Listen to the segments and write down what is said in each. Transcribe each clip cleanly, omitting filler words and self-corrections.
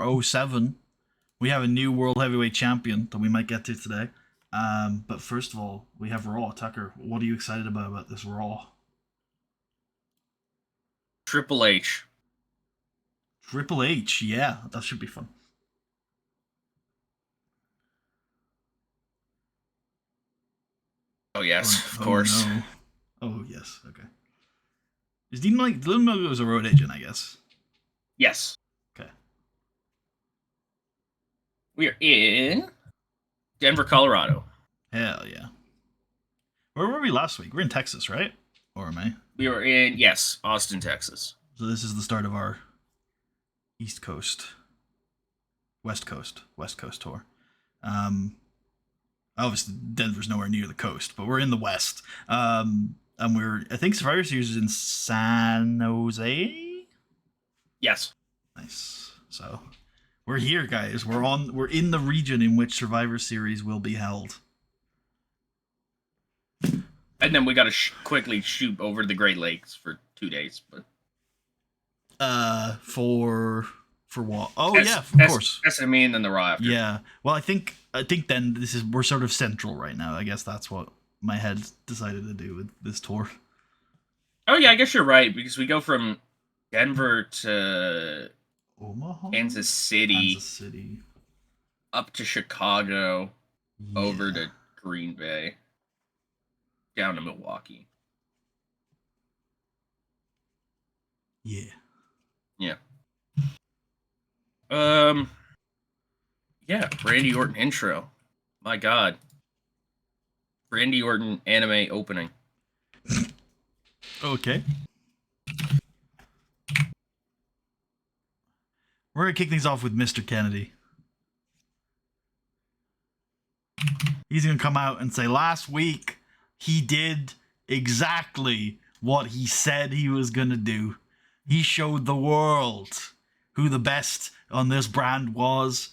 War 07. We have a new World Heavyweight Champion that we might get to today. But first of all, we have Raw. Tucker, what are you excited about this Raw? Triple H. Triple H, yeah, that should be fun. Oh, yes, of course. No. Oh, yes, okay. Is Dean Malenko a road agent, I guess? Yes. Okay. We are in Denver, Colorado. Hell yeah. Where were we last week? We're in Texas, right? Or am I? We were in, yes, Austin, Texas. So this is the start of our West Coast tour. Obviously Denver's nowhere near the coast, but we're in the West. And I think Survivor Series is in San Jose? Yes. Nice. So we're here, guys. We're in the region in which Survivor Series will be held. And then we got to quickly shoot over the Great Lakes for 2 days, but for what? Oh, yeah, of course. That's what I mean, and then the Raw after. Yeah. Well, I think then we're sort of central right now. I guess that's what my head decided to do with this tour. Oh yeah, I guess you're right, because we go from Denver to Omaha, Kansas City, up to Chicago, over to Green Bay, down to Milwaukee. Yeah. Yeah, Randy Orton intro. My God. Randy Orton anime opening. Okay. We're going to kick things off with Mr. Kennedy. He's going to come out and say, last week, he did exactly what he said he was going to do. He showed the world who the best on this brand was.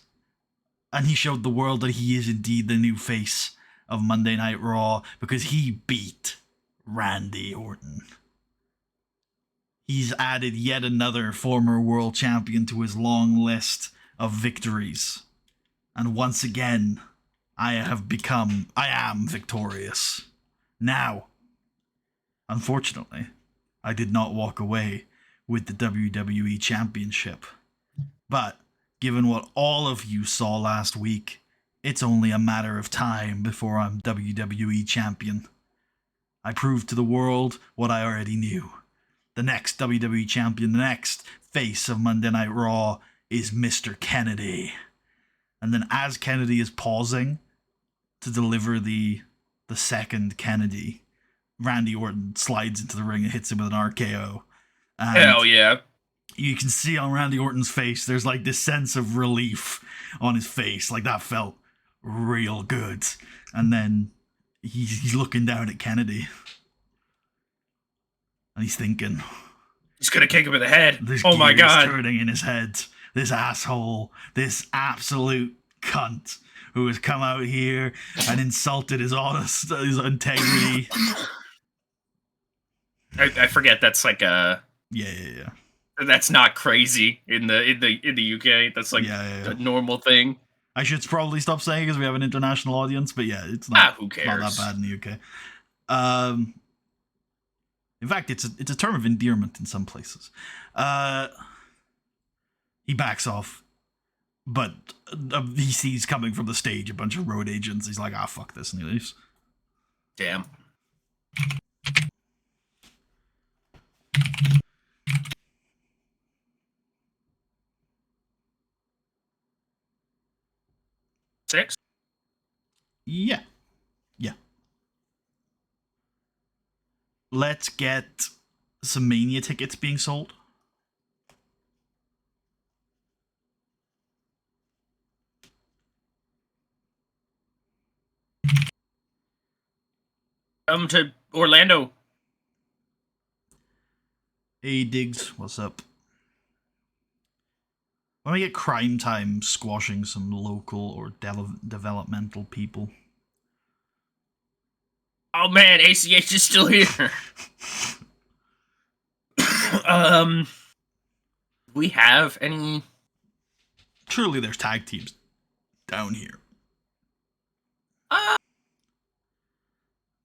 And he showed the world that he is indeed the new face of Monday Night Raw because he beat Randy Orton. He's added yet another former world champion to his long list of victories. And once again, I am victorious. Now, unfortunately, I did not walk away with the WWE Championship. But given what all of you saw last week, it's only a matter of time before I'm WWE Champion. I proved to the world what I already knew. The next WWE Champion, the next face of Monday Night Raw is Mr. Kennedy. And then as Kennedy is pausing to deliver the second Kennedy, Randy Orton slides into the ring and hits him with an RKO. And hell yeah. You can see on Randy Orton's face, there's like this sense of relief on his face. Like, that felt real good. And then he's looking down at Kennedy. And he's thinking, he's gonna kick him in the head. Oh my God. Turning in his head. This asshole, this absolute cunt who has come out here and insulted his integrity. I forget that's like a... Yeah. That's not crazy in the UK. That's like a normal thing. I should probably stop saying it because we have an international audience, but yeah, it's not, who cares? Not that bad in the UK. In fact, it's a term of endearment in some places. He backs off, but he sees coming from the stage a bunch of road agents. He's like, fuck this, and he leaves. Damn. Six? Yeah. Let's get some Mania tickets being sold. Come to Orlando. Hey, Diggs, what's up? Why don't we get Crime Time squashing some local or developmental people? Oh man, ACH is still here. We have any Surely there's tag teams down here. I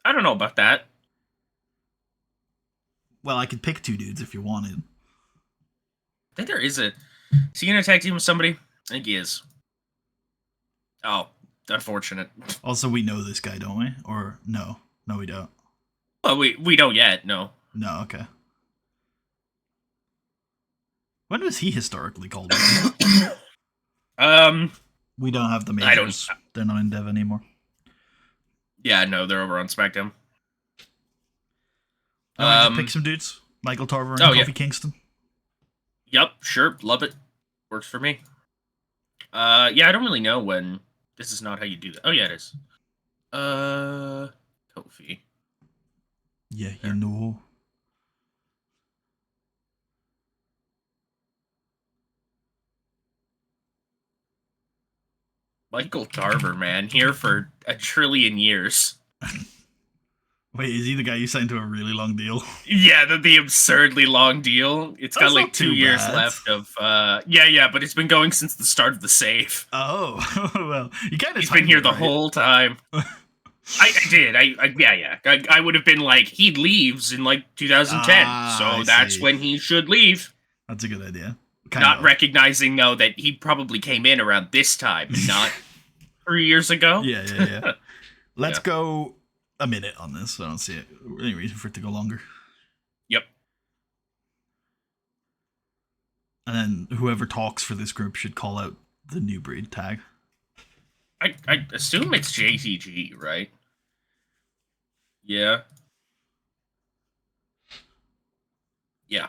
don't know about that. Well, I could pick 2 dudes if you wanted. I think there is a... Is he going to tag team with somebody? I think he is. Oh, unfortunate. Also, we know this guy, don't we? Or no? No, we don't. Well, we don't yet, no. No, okay. When was he historically called? We don't have the majors. They're not in Dev anymore. Yeah, no, they're over on SmackDown. Just pick some dudes. Michael Tarver and Kofi Kingston. Yep, sure, love it. Works for me. Yeah, I don't really know when. This is not how you do that. Oh yeah, it is. Kofi. Yeah, you know. Michael Tarver, man, here for a trillion years. Wait, is he the guy you signed to a really long deal? Yeah, the absurdly long deal. It's got like 2 years left of yeah, but it's been going since the start of the save. Oh, well, you kind of. He's been here the whole time. I did. I would have been like, he leaves in like 2010, so that's when he should leave. That's a good idea. Not recognizing though that he probably came in around this time and not 3 years ago. Yeah. Let's go a minute on this. I don't see any reason for it to go longer. Yep. And then whoever talks for this group should call out the new breed tag. I assume it's JTG, right? Yeah. Yeah.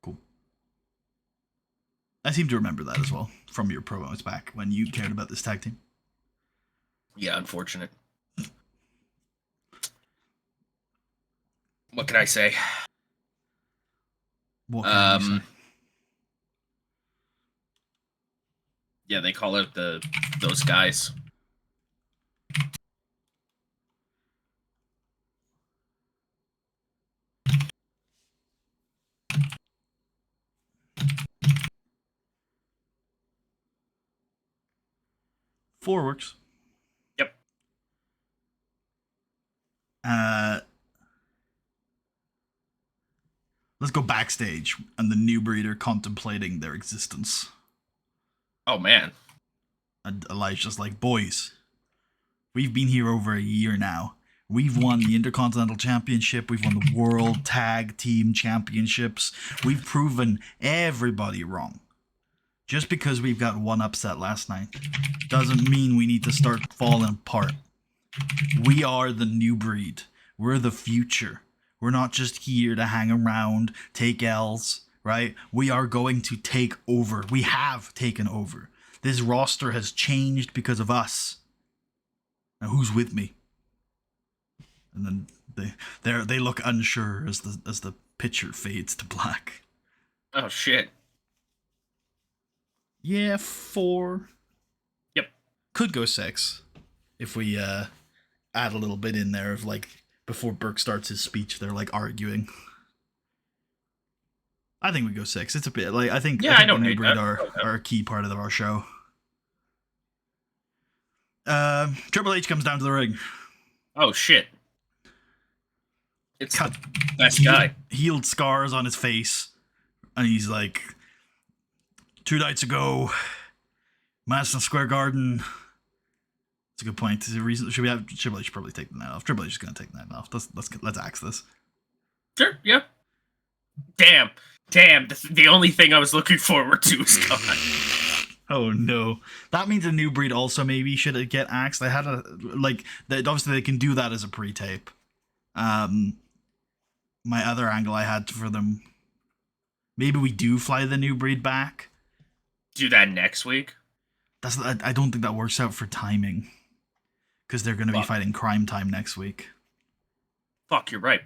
Cool. I seem to remember that as well from your promos back when you cared about this tag team. Yeah, unfortunate. What can I say? What can you say? Yeah, they call out those guys. Four works. Yep. Let's go backstage, and the new breed are contemplating their existence. Oh, man. And Elijah's like, boys, we've been here over a year now. We've won the Intercontinental Championship. We've won the World Tag Team Championships. We've proven everybody wrong. Just because we've got one upset last night doesn't mean we need to start falling apart. We are the new breed. We're the future. We're not just here to hang around, take L's, right? We are going to take over. We have taken over. This roster has changed because of us. Now, who's with me? And then they look unsure as the picture fades to black. Oh shit. Yeah, 4. Yep. Could go 6 if we add a little bit in there of like before Burke starts his speech, they're like arguing. I think we go 6. It's a bit like I think the new breed are a key part of our show. Triple H comes down to the ring. Oh shit. It's the best guy. Healed scars on his face. And he's like, 2 nights ago, Madison Square Garden. That's a good point. Is there a reason? Should we have Triple H probably take the night off? Triple H is going to take the night off. Let's axe this. Sure, yeah. Damn. The only thing I was looking forward to is gone. Oh no. That means a new breed also maybe should get axed. They had obviously they can do that as a pre-tape. My other angle I had for them, maybe we do fly the new breed back. Do that next week? I don't think that works out for timing. Because they're going to be fighting Crime Time next week. Fuck, you're right.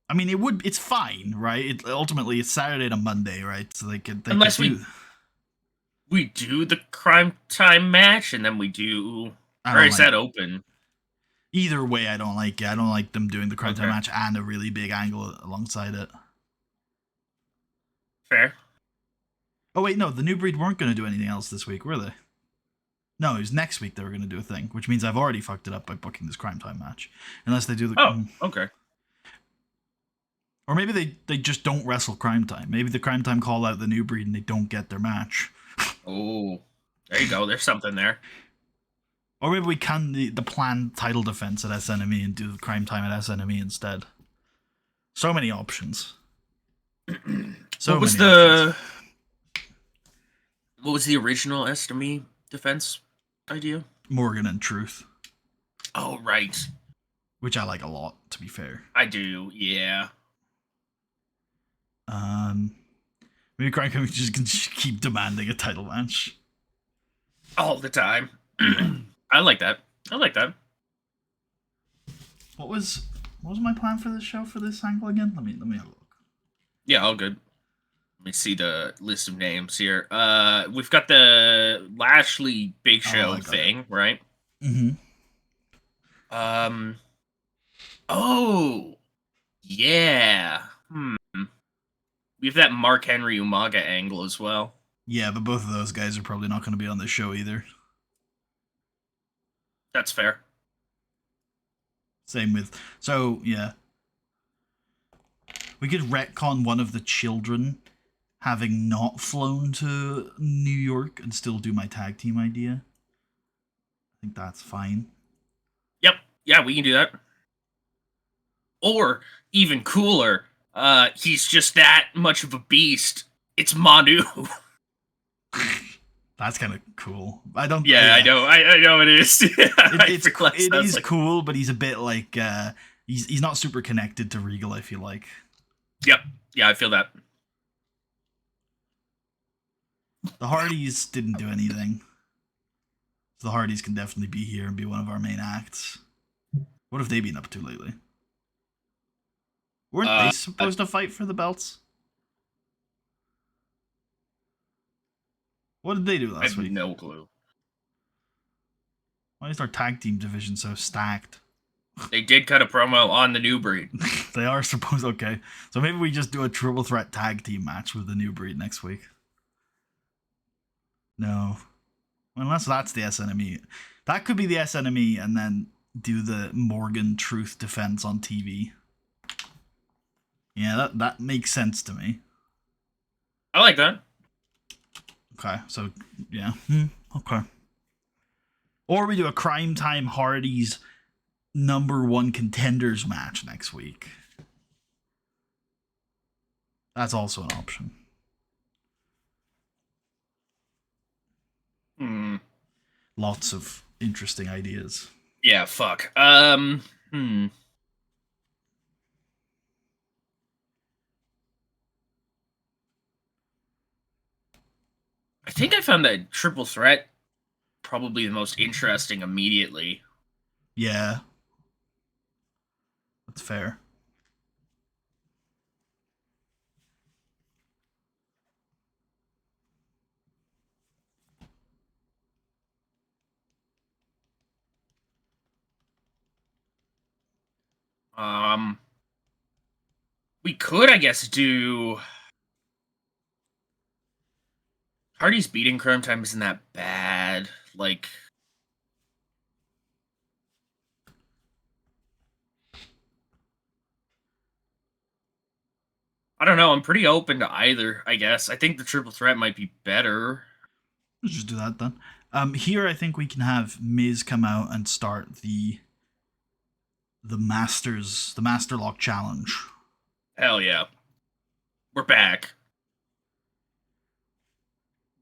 I mean, it's fine, right? Ultimately, it's Saturday to Monday, right? So unless we do the Crime Time match, and then we do... Or is that open? Either way, I don't like it. I don't like them doing the Crime Time match and a really big angle alongside it. Fair. Oh wait, no, the New Breed weren't going to do anything else this week, were they? No, it was next week they were going to do a thing, which means I've already fucked it up by booking this Crime Time match. Unless they do the... Oh, okay. Or maybe they just don't wrestle Crime Time. Maybe the Crime Time call out the New Breed and they don't get their match. Oh, there you go. There's something there. Or maybe we can the planned title defense at SNME and do the Crime Time at SNME instead. So many options. What was the original SNME defense idea? Morgan and Truth. Oh, right. Which I like a lot, to be fair. I do, yeah. Maybe Crime Time just keep demanding a title match. All the time. I like that. What was my plan for this show for this angle again? Let me have a look. Yeah, all good. Let me see the list of names here. We've got the Lashley Big Show thing, right? Mm-hmm. Oh, yeah. We have that Mark Henry Umaga angle as well. Yeah, but both of those guys are probably not going to be on the show either. That's fair. Same with... So, yeah. We could retcon one of the children having not flown to New York and still do my tag team idea. I think that's fine. Yep. Yeah, we can do that. Or, even cooler, he's just that much of a beast. It's Manu. That's kind of cool. I don't... Yeah, I know. I know it is. It is cool, but he's a bit like... he's not super connected to Regal, I feel like. Yep. Yeah, I feel that. The Hardys didn't do anything. So the Hardys can definitely be here and be one of our main acts. What have they been up to lately? Weren't they supposed to fight for the belts? What did they do last week? No clue. Why is our tag team division so stacked? They did cut a promo on the New Breed. They are supposed... Okay. So maybe we just do a triple threat tag team match with the New Breed next week. No. Unless that's the SNME. That could be the SNME and then do the Morgan Truth defense on TV. Yeah, that makes sense to me. I like that. Okay, so, yeah. Okay. Or we do a Crime Time Hardys #1 contenders match next week. That's also an option. Lots of interesting ideas. Yeah, fuck. I think I found that triple threat probably the most interesting immediately. Yeah. That's fair. We could, I guess, do... Hardy's beating Crime Time isn't that bad. Like... I don't know. I'm pretty open to either, I guess. I think the triple threat might be better. Let's just do that then. Here I think we can have Miz come out and start the Master Lock Challenge. Hell yeah. We're back.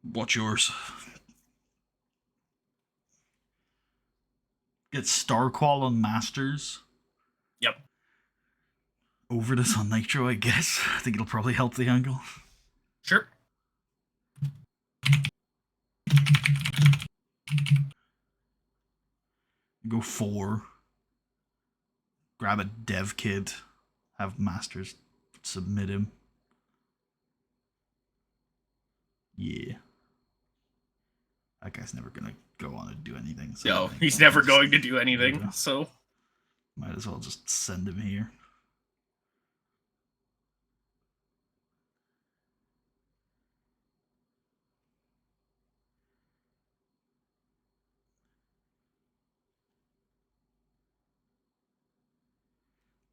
What's yours? Get Starqual on Masters. Yep. Over this on Nitro, I guess. I think it'll probably help the angle. Sure. Go 4. Grab a dev kid. Have Masters submit him. Yeah. That guy's never gonna go on and do anything. So no, he's never going to do anything, so... Might as well just send him here.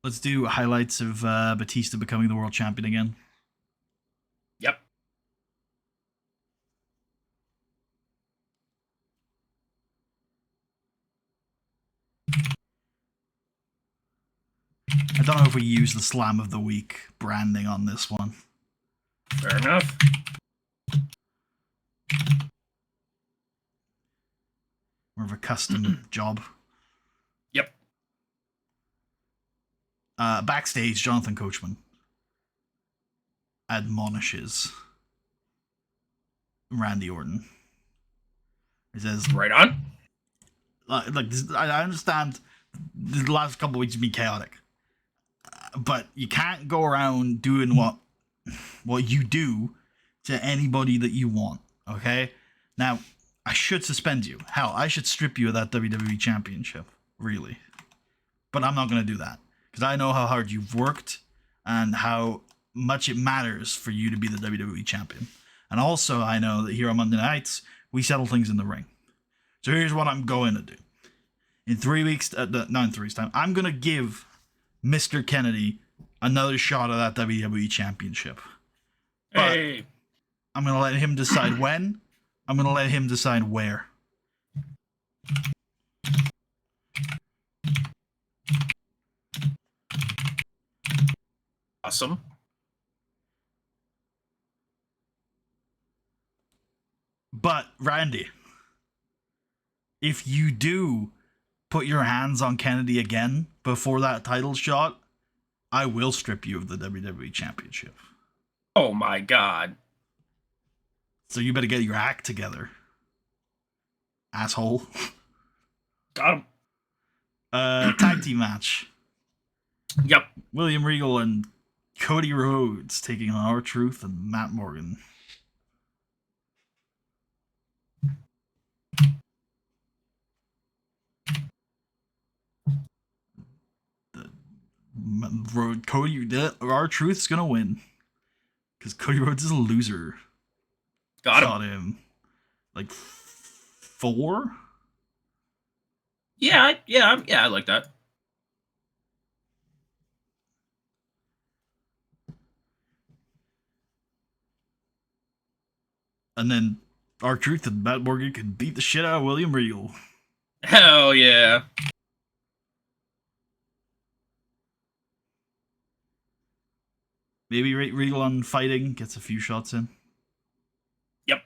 Let's do highlights of Batista becoming the world champion again. Yep. I don't know if we use the Slam of the Week branding on this one. Fair enough. More of a custom job. Yep. Backstage, Jonathan Coachman admonishes Randy Orton. He says, Right on. like this, I understand the last couple of weeks have been chaotic, but you can't go around doing what you do to anybody that you want, okay? Now, I should suspend you. Hell, I should strip you of that WWE Championship, really. But I'm not going to do that, because I know how hard you've worked and how much it matters for you to be the WWE Champion. And also, I know that here on Monday nights, we settle things in the ring. So here's what I'm going to do. In 3 weeks, not in 3 weeks' time, I'm going to give Mr. Kennedy another shot at that WWE Championship. But Hey. I'm going to let him decide when. I'm going to let him decide where. Awesome. But, Randy, if you do put your hands on Kennedy again before that title shot, I will strip you of the WWE Championship. Oh my god. So you better get your act together, asshole. Got him. Tag team match. Yep. William Regal and Cody Rhodes taking on R-Truth and Matt Morgan. R-Truth's gonna win because Cody Rhodes is a loser. Got him. Shot him like 4. Yeah, I like that. And then R-Truth and Matt Morgan can beat the shit out of William Regal. Hell yeah. Maybe Regal on fighting gets a few shots in. Yep.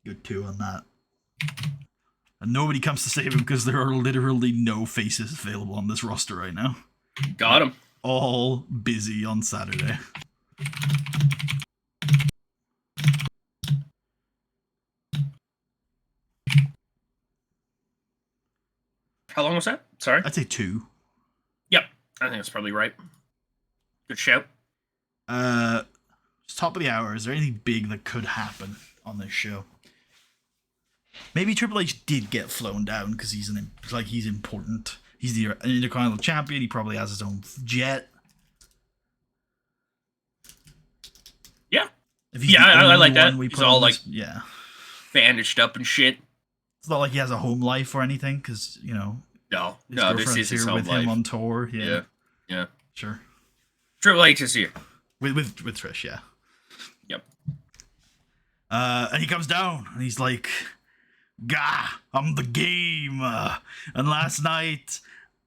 Good 2 on that. And nobody comes to save him because there are literally no faces available on this roster right now. Got him. All busy on Saturday. How long was that? Sorry. I'd say 2. Yep. I think that's probably right. Good shout. It's top of the hour. Is there anything big that could happen on this show? Maybe Triple H did get flown down because he's important. He's the Intercontinental Champion. He probably has his own jet. Yeah. If I like that. He's all like yeah, bandaged up and shit. it's not like he has a home life or anything because No, his this girlfriend's is his here home with life. him on tour. Yeah, Yeah. sure. Triple H is here. With Trish, yeah. Yep. And he comes down and he's like, "Gah, I'm the game." And last night,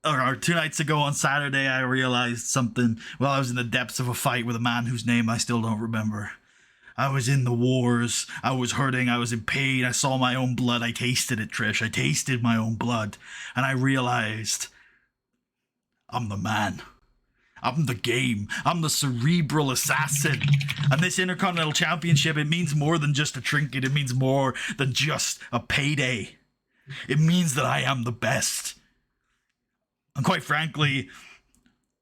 or 2 nights ago on Saturday, I realized something. Well, I was in the depths of a fight with a man whose name I still don't remember. I was in the wars. I was hurting. I was in pain. I saw my own blood. I tasted it, Trish. I tasted my own blood. And I realized I'm the man. I'm the game. I'm the cerebral assassin. And this Intercontinental Championship, it means more than just a trinket. It means more than just a payday. It means that I am the best. And quite frankly,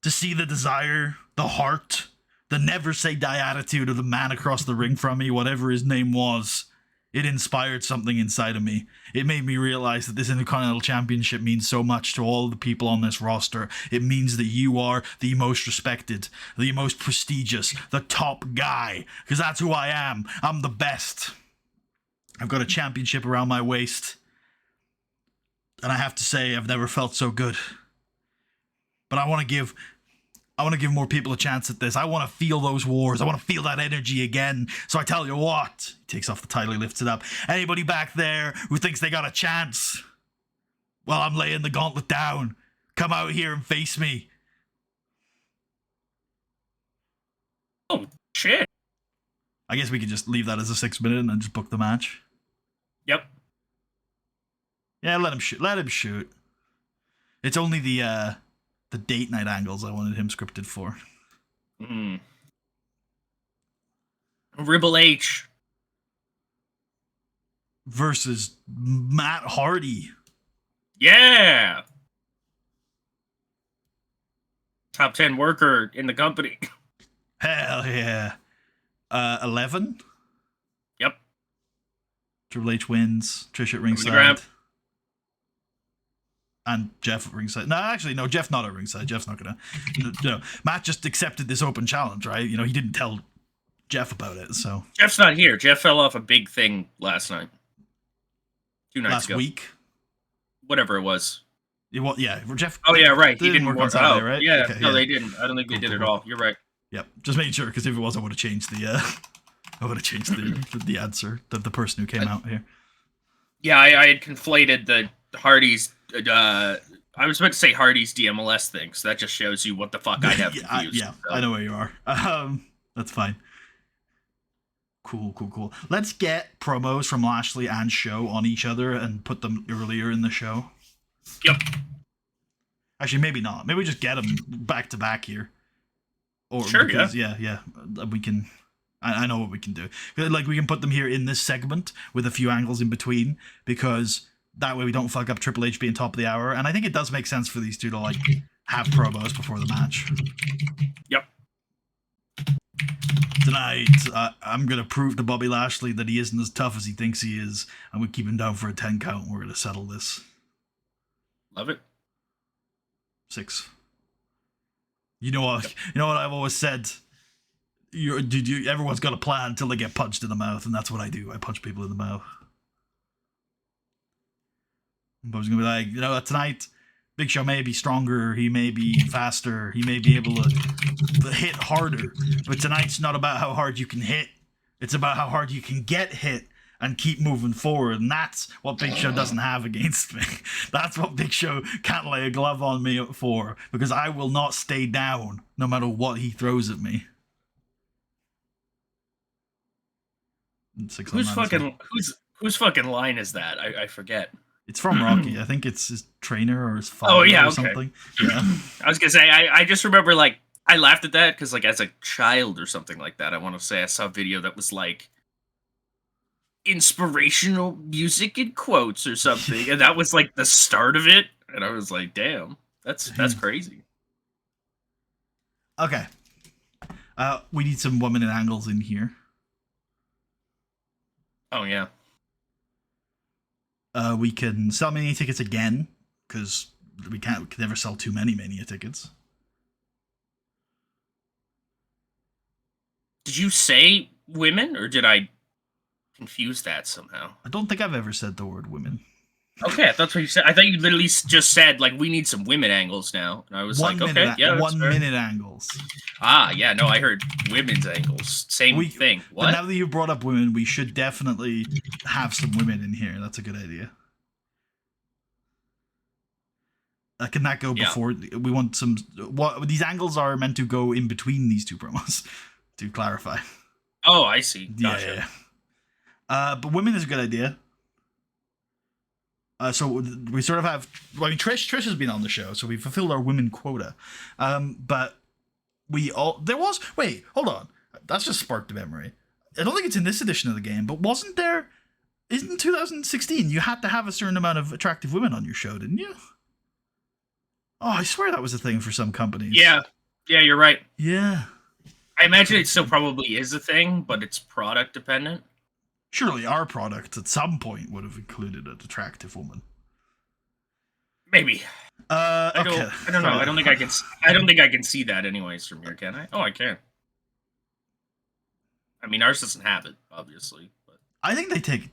to see the desire, the heart, the never say die attitude of the man across the ring from me, whatever his name was, it inspired something inside of me. It made me realize that this Intercontinental Championship means so much to all the people on this roster. It means that you are the most respected, the most prestigious, the top guy. Because that's who I am. I'm the best. I've got a championship around my waist. And I have to say, I've never felt so good. But I want to give more people a chance at this. I want to feel those wars. I want to feel that energy again. So I tell you what, he takes off the title, he lifts it up. Anybody back there who thinks they got a chance? Well, I'm laying the gauntlet down. Come out here and face me. Oh, shit. I guess we could just leave that as a 6 minute and then just book the match. Yep. Yeah, let him shoot. Let him shoot. It's only the date night angles I wanted him scripted for. Ribble H versus Matt Hardy. Yeah. Top 10 worker in the company. Hell yeah. 11. Yep. Triple H wins. Trish at ringside. And Jeff at ringside. No, actually, no, Jeff not at ringside. Jeff's not gonna. Matt just accepted this open challenge, right? He didn't tell Jeff about it, so. Jeff's not here. Jeff fell off a big thing last night. 2 nights ago. Last week? Whatever it was. Yeah, Jeff. Oh, yeah, right. He didn't work on Saturday, right? Yeah, okay, no, they didn't. I don't think they did at all. You're right. Yep, just making sure, because if it was, I would have changed the answer, the person who came out here. Yeah, I had conflated the Hardy's, I was about to say Hardy's DMLS thing, so that just shows you what the fuck I have confused. So. I know where you are. That's fine. Cool. Let's get promos from Lashley and Show on each other and put them earlier in the show. Yep. Actually, maybe not. Maybe we just get them back to back here. Or sure, because, yeah. We can. I know what we can do. Like, we can put them here in this segment with a few angles in between, because that way we don't fuck up Triple H being top of the hour. And I think it does make sense for these two to like have promos before the match. Yep. Tonight, I'm going to prove to Bobby Lashley that he isn't as tough as he thinks he is. I'm going to keep him down for a 10 count, and we're going to settle this. Love it. 6. You know what I've always said? Everyone's got a plan until they get punched in the mouth, and that's what I do. I punch people in the mouth. Bob's going to be like, tonight, Big Show may be stronger, he may be faster, he may be able to hit harder, but tonight's not about how hard you can hit. It's about how hard you can get hit and keep moving forward, and that's what Big Show doesn't have against me. That's what Big Show can't lay a glove on me for, because I will not stay down no matter what he throws at me. Whose fucking line is that? I forget. It's from Rocky. I think it's his trainer or his father or something. Yeah. I was gonna say, I just remember, like, I laughed at that because, like, as a child or something like that, I want to say I saw a video that was like inspirational music in quotes or something, and that was like the start of it, and I was like, damn, that's crazy. Okay. We need some 1 minute angles in here. Oh yeah. We can sell Mania tickets again, because we can never sell too many Mania tickets. Did you say women, or did I confuse that somehow? I don't think I've ever said the word women. Okay, that's what you said. I thought you literally just said, like, we need some women angles now. And I was like, okay, yeah, 1 minute angles. Ah, yeah, no, I heard women's angles. Same thing. What? But now that you brought up women, we should definitely have some women in here. That's a good idea. Can that go before? Yeah. We want some. What these angles are meant to go in between these two promos, to clarify. Oh, I see. Gotcha. Yeah. But women is a good idea. So we sort of have. I mean, Trish has been on the show, so we fulfilled our women quota. But there was. Wait, hold on. That's just sparked a memory. I don't think it's in this edition of the game, but wasn't there? Isn't 2016? You had to have a certain amount of attractive women on your show, didn't you? Oh, I swear that was a thing for some companies. Yeah, you're right. Yeah. I imagine it still probably is a thing, but it's product dependent. Surely our product at some point would have included an attractive woman. Maybe. Okay. I don't know. I don't think I can see that anyways from here, can I? Oh, I can. I mean, ours doesn't have it, obviously. But I think they've taken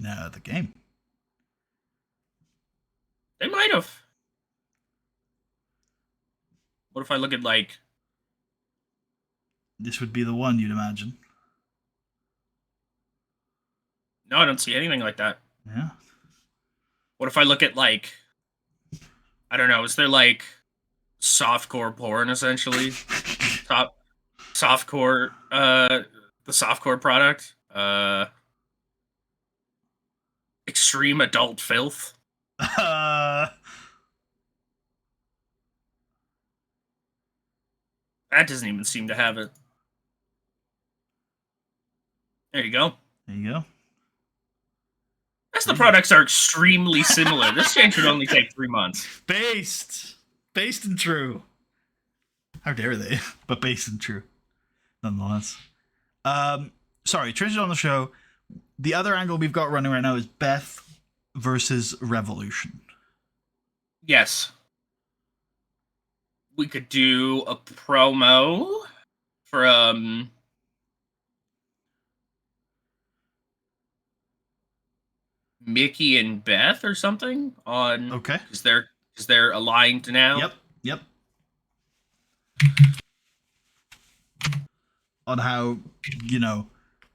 that out of the game. They might have. What if I look at like? This would be the one, you'd imagine. No, I don't see anything like that. Yeah. What if I look at like? I don't know. Is there like softcore porn essentially? Top softcore. The softcore product. Extreme adult filth. Uh, That doesn't even seem to have it. There you go. there you go. As the products are extremely similar. This change would only take 3 months. Based and true. How dare they? But based and true, nonetheless. Sorry, Trisha on the show. The other angle we've got running right now is Beth versus Revolution. Yes. We could do a promo from Mickey and Beth or something on Okay. because they're aligned now. Yep. On how,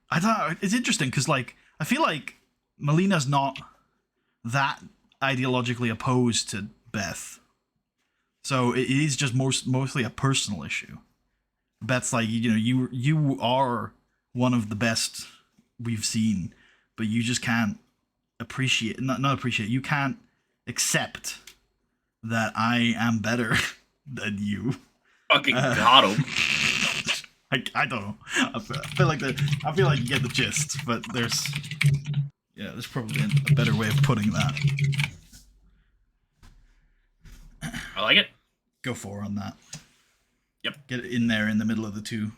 I thought it's interesting because, like, I feel like Melina's not that ideologically opposed to Beth, so it is just mostly a personal issue. Beth's like, you are one of the best we've seen, but you just can't appreciate, not appreciate, you can't accept that I am better than you. Fucking got him. I don't know. I feel like I feel like you get the gist, but there's probably a better way of putting that. I like it. Go for on that. Yep. Get it in there in the middle of the two.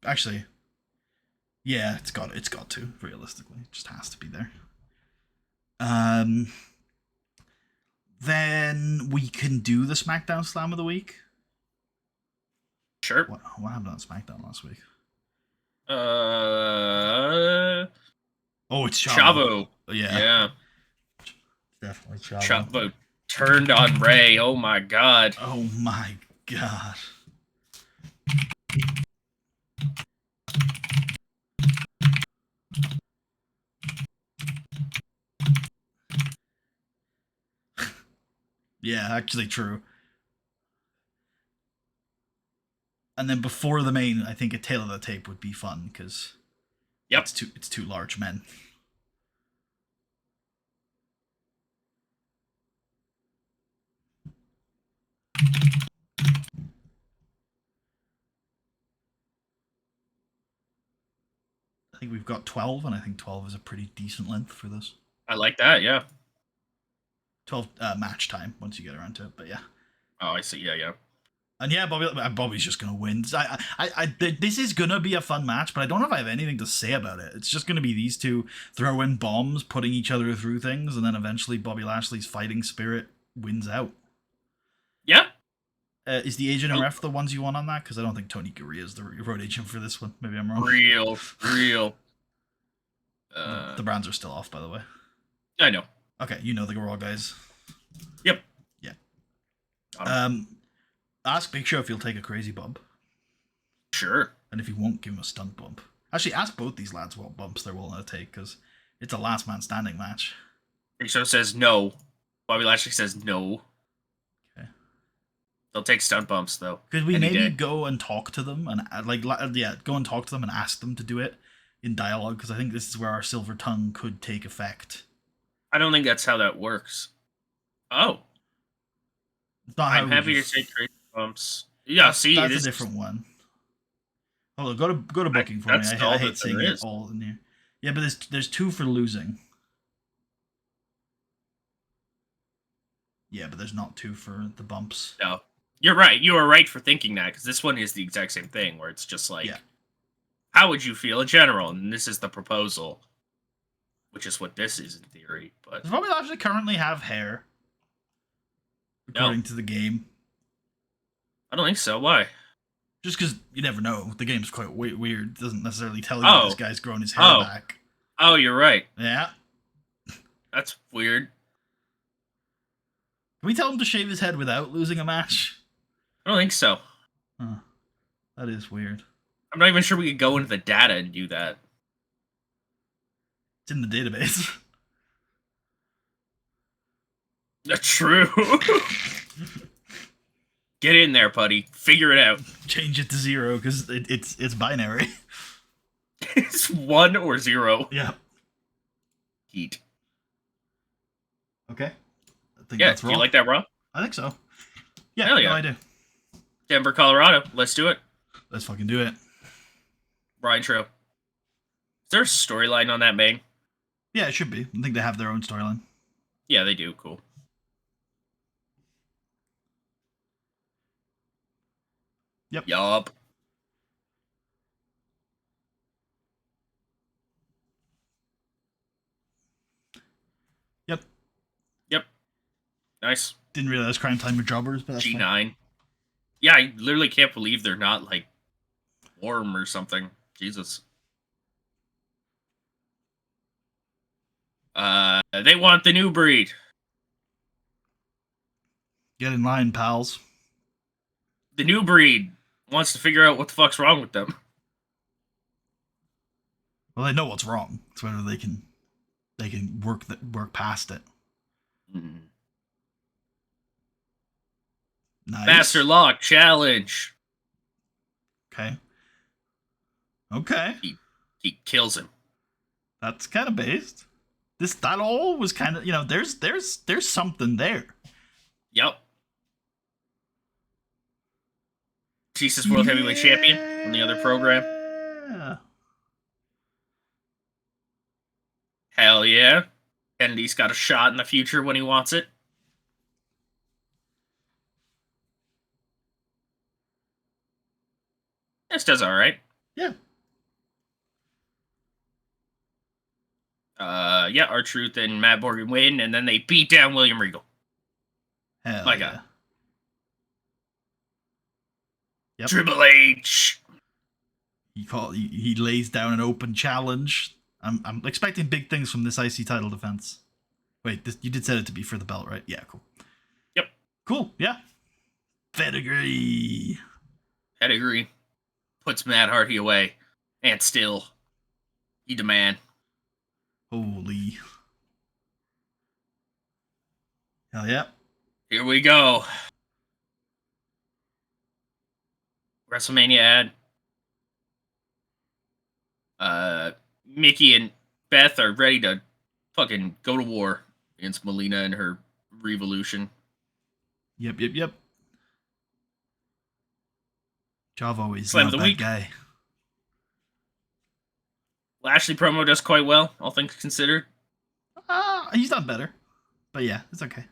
Actually, yeah, it's got to, realistically. It just has to be there. Then we can do the SmackDown Slam of the Week. Sure. What happened on SmackDown last week? Oh, it's Chavo. Yeah. Definitely Chavo. Chavo turned on Ray. Oh my god. Oh my god. Yeah, actually true. And then before the main, I think a tail of the tape would be fun because it's two large men. I think we've got 12, and I think 12 is a pretty decent length for this. I like that, yeah. 12 match time once you get around to it, but yeah. Oh, I see. Yeah. And yeah, Bobby's just gonna win. This is gonna be a fun match, but I don't know if I have anything to say about it. It's just gonna be these two throwing bombs, putting each other through things, and then eventually Bobby Lashley's fighting spirit wins out. Yeah. Is the agent and ref the ones you want on that? Because I don't think Tony Gurria is the road agent for this one. Maybe I'm wrong. Real. The brands are still off, by the way. I know. Okay, you know the Raw guys. Yep. Yeah. Ask Big Show if he'll take a crazy bump. Sure. And if he won't, give him a stunt bump. Actually, ask both these lads what bumps they're willing to take, because it's a last man standing match. Big Show says no. Bobby Lashley says no. Okay. They'll take stunt bumps, though. Could we maybe go and talk to them and go and talk to them and ask them to do it in dialogue? Because I think this is where our silver tongue could take effect. I don't think that's how that works. Oh. It's not I'm happy to take crazy bumps. Yeah, see, that's a different one. Hold on, go to booking for me. I hate seeing it all in here. Yeah, but there's 2 for losing. Yeah, but there's not 2 for the bumps. No, you're right. You are right for thinking that, because this one is the exact same thing, where it's just like, how would you feel in general? And this is the proposal, which is what this is in theory. But does Bobby Lashley currently have hair? According to the game. I don't think so. Why? Just because you never know. The game's quite weird. It doesn't necessarily tell you that this guy's growing his hair back. Oh, you're right. Yeah. That's weird. Can we tell him to shave his head without losing a match? I don't think so. Huh. That is weird. I'm not even sure we could go into the data and do that. It's in the database. That's true. Get in there, buddy. Figure it out. Change it to 0 because it's binary. It's 1 or 0. Yeah. Heat. Okay. I think Yeah, that's do wrong. you like that, Raw? I think so. Yeah, Hell yeah. no, I do. Denver, Colorado. Let's do it. Let's fucking do it. Raw intro. Is there a storyline on that, Bang? Yeah, it should be. I think they have their own storyline. Yeah, they do. Cool. Yep. Yup. Yep. Yep. Nice. Didn't realize Crime Time were jobbers, but that's G9. fine. Yeah, I literally can't believe they're not, like, warm or something. Jesus. They want the new breed. Get in line, pals. The new breed wants to figure out what the fuck's wrong with them. Well, they know what's wrong. It's whether they can work past it. Mm. Nice. Master Lock Challenge. Okay. Okay. He kills him. That's kind of based. That all was kind of, there's something there. Yep. Jesus World Heavyweight Champion on the other program. Yeah. Hell yeah. Kennedy's got a shot in the future when he wants it. This does alright. Yeah. Yeah, R-Truth and Matt Morgan win, and then they beat down William Regal. Hell My yeah. God. Yep. Triple H. He lays down an open challenge. I'm expecting big things from this IC title defense. Wait, you did set it to be for the belt, right? Yeah, cool. Yep. Cool, yeah. Pedigree. Puts Matt Hardy away. And still, he demand. Holy. Hell yeah. Here we go. WrestleMania ad. Mickey and Beth are ready to fucking go to war against Melina and her revolution. Yep. Chavo is Slam not of the that week. guy. Lashley promo does quite well, all things considered. He's done better. But yeah, it's okay.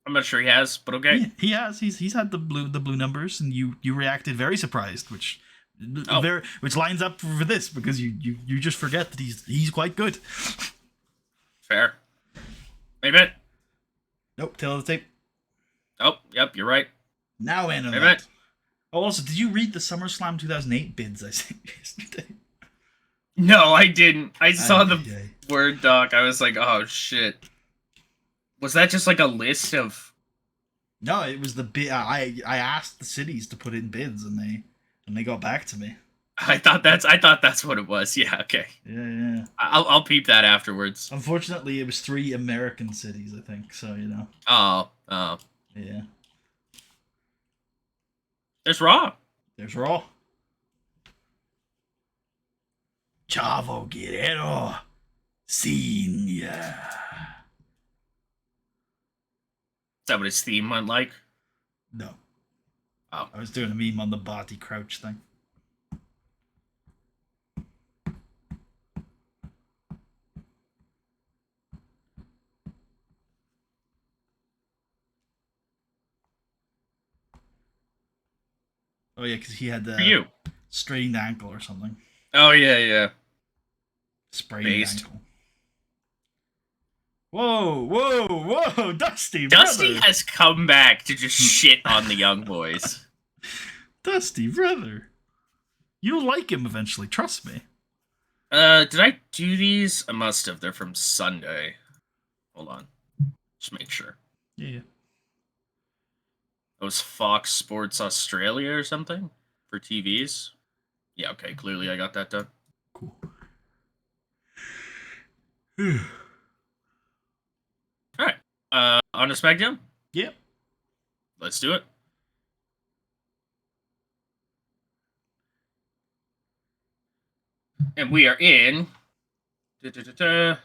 I'm not sure he has, but okay. He has. He's had the blue numbers, and you reacted very surprised, which lines up for this because you just forget that he's quite good. Fair. Wait a minute. Nope. Tail of the tape. Oh, yep, you're right. Now end on Wait a that. minute. Oh, also, did you read the SummerSlam 2008 bids I sent you yesterday? No, I didn't. I saw the Okay. Word doc. I was like, oh shit. Was that just like a list of? No, it was the bid. I asked the cities to put in bids, and they got back to me. I thought that's what it was. Yeah, okay. Yeah. I'll peep that afterwards. Unfortunately, it was 3 American cities, I think. So Oh. Yeah. There's Raw. There's Raw. Chavo Guerrero Senior. Is that what his theme went like? No. Oh. I was doing a meme on the Barty Crouch thing. Oh yeah, because he had For you. strained ankle or something. Oh yeah. Sprained Based. ankle. Whoa, Dusty Dusty brother. has come back to just shit on the young boys. Dusty brother. You'll like him eventually, trust me. Did I do these? I must have. They're from Sunday. Hold on. Just make sure. Yeah. It was Fox Sports Australia or something for TVs. Yeah, okay, clearly I got that done. Cool. All right. On to SmackDown. Yep. Let's do it. And we are in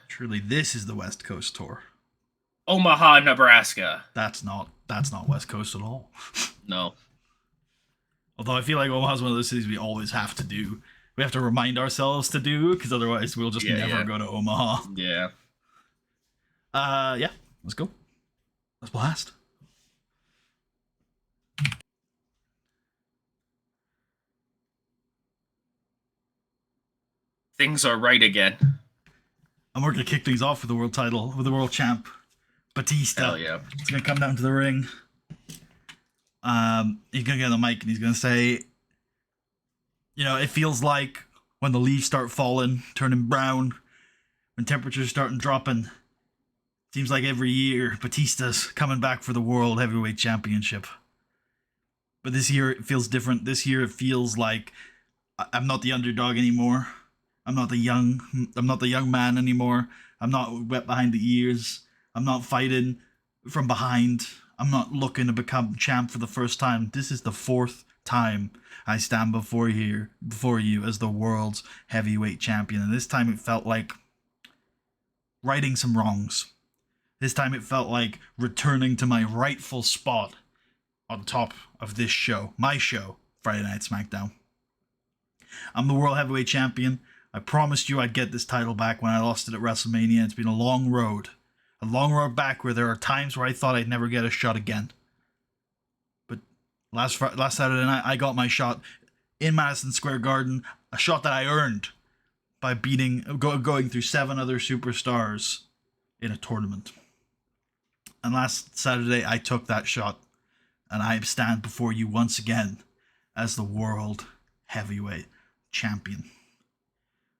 Truly, this is the West Coast tour. Omaha, Nebraska. That's not West Coast at all. No. Although I feel like Omaha's one of those cities we always have to do. We have to remind ourselves to do, because otherwise we'll just never go to Omaha. Yeah. Yeah. Let's go. Let's blast. Things are right again. And we're gonna kick things off with the world title, with the world champ, Batista. Hell yeah. He's gonna come down to the ring. He's gonna get on the mic and he's gonna say, you know, it feels like when the leaves start falling, turning brown, when temperatures starting dropping. Seems like every year Batista's coming back for the World Heavyweight Championship. But this year it feels different. This year it feels like I'm not the underdog anymore. I'm not the young man anymore. I'm not wet behind the ears. I'm not fighting from behind. I'm not looking to become champ for the first time. This is the fourth time I stand before you as the world's heavyweight champion. And this time it felt like righting some wrongs. This time it felt like returning to my rightful spot on top of this show. My show, Friday Night SmackDown. I'm the world heavyweight champion. I promised you I'd get this title back when I lost it at WrestleMania. It's been a long road. A long road back where there are times where I thought I'd never get a shot again. But last Saturday night, I got my shot in Madison Square Garden. A shot that I earned by going through 7 other superstars in a tournament. And last Saturday, I took that shot. And I stand before you once again as the world heavyweight champion.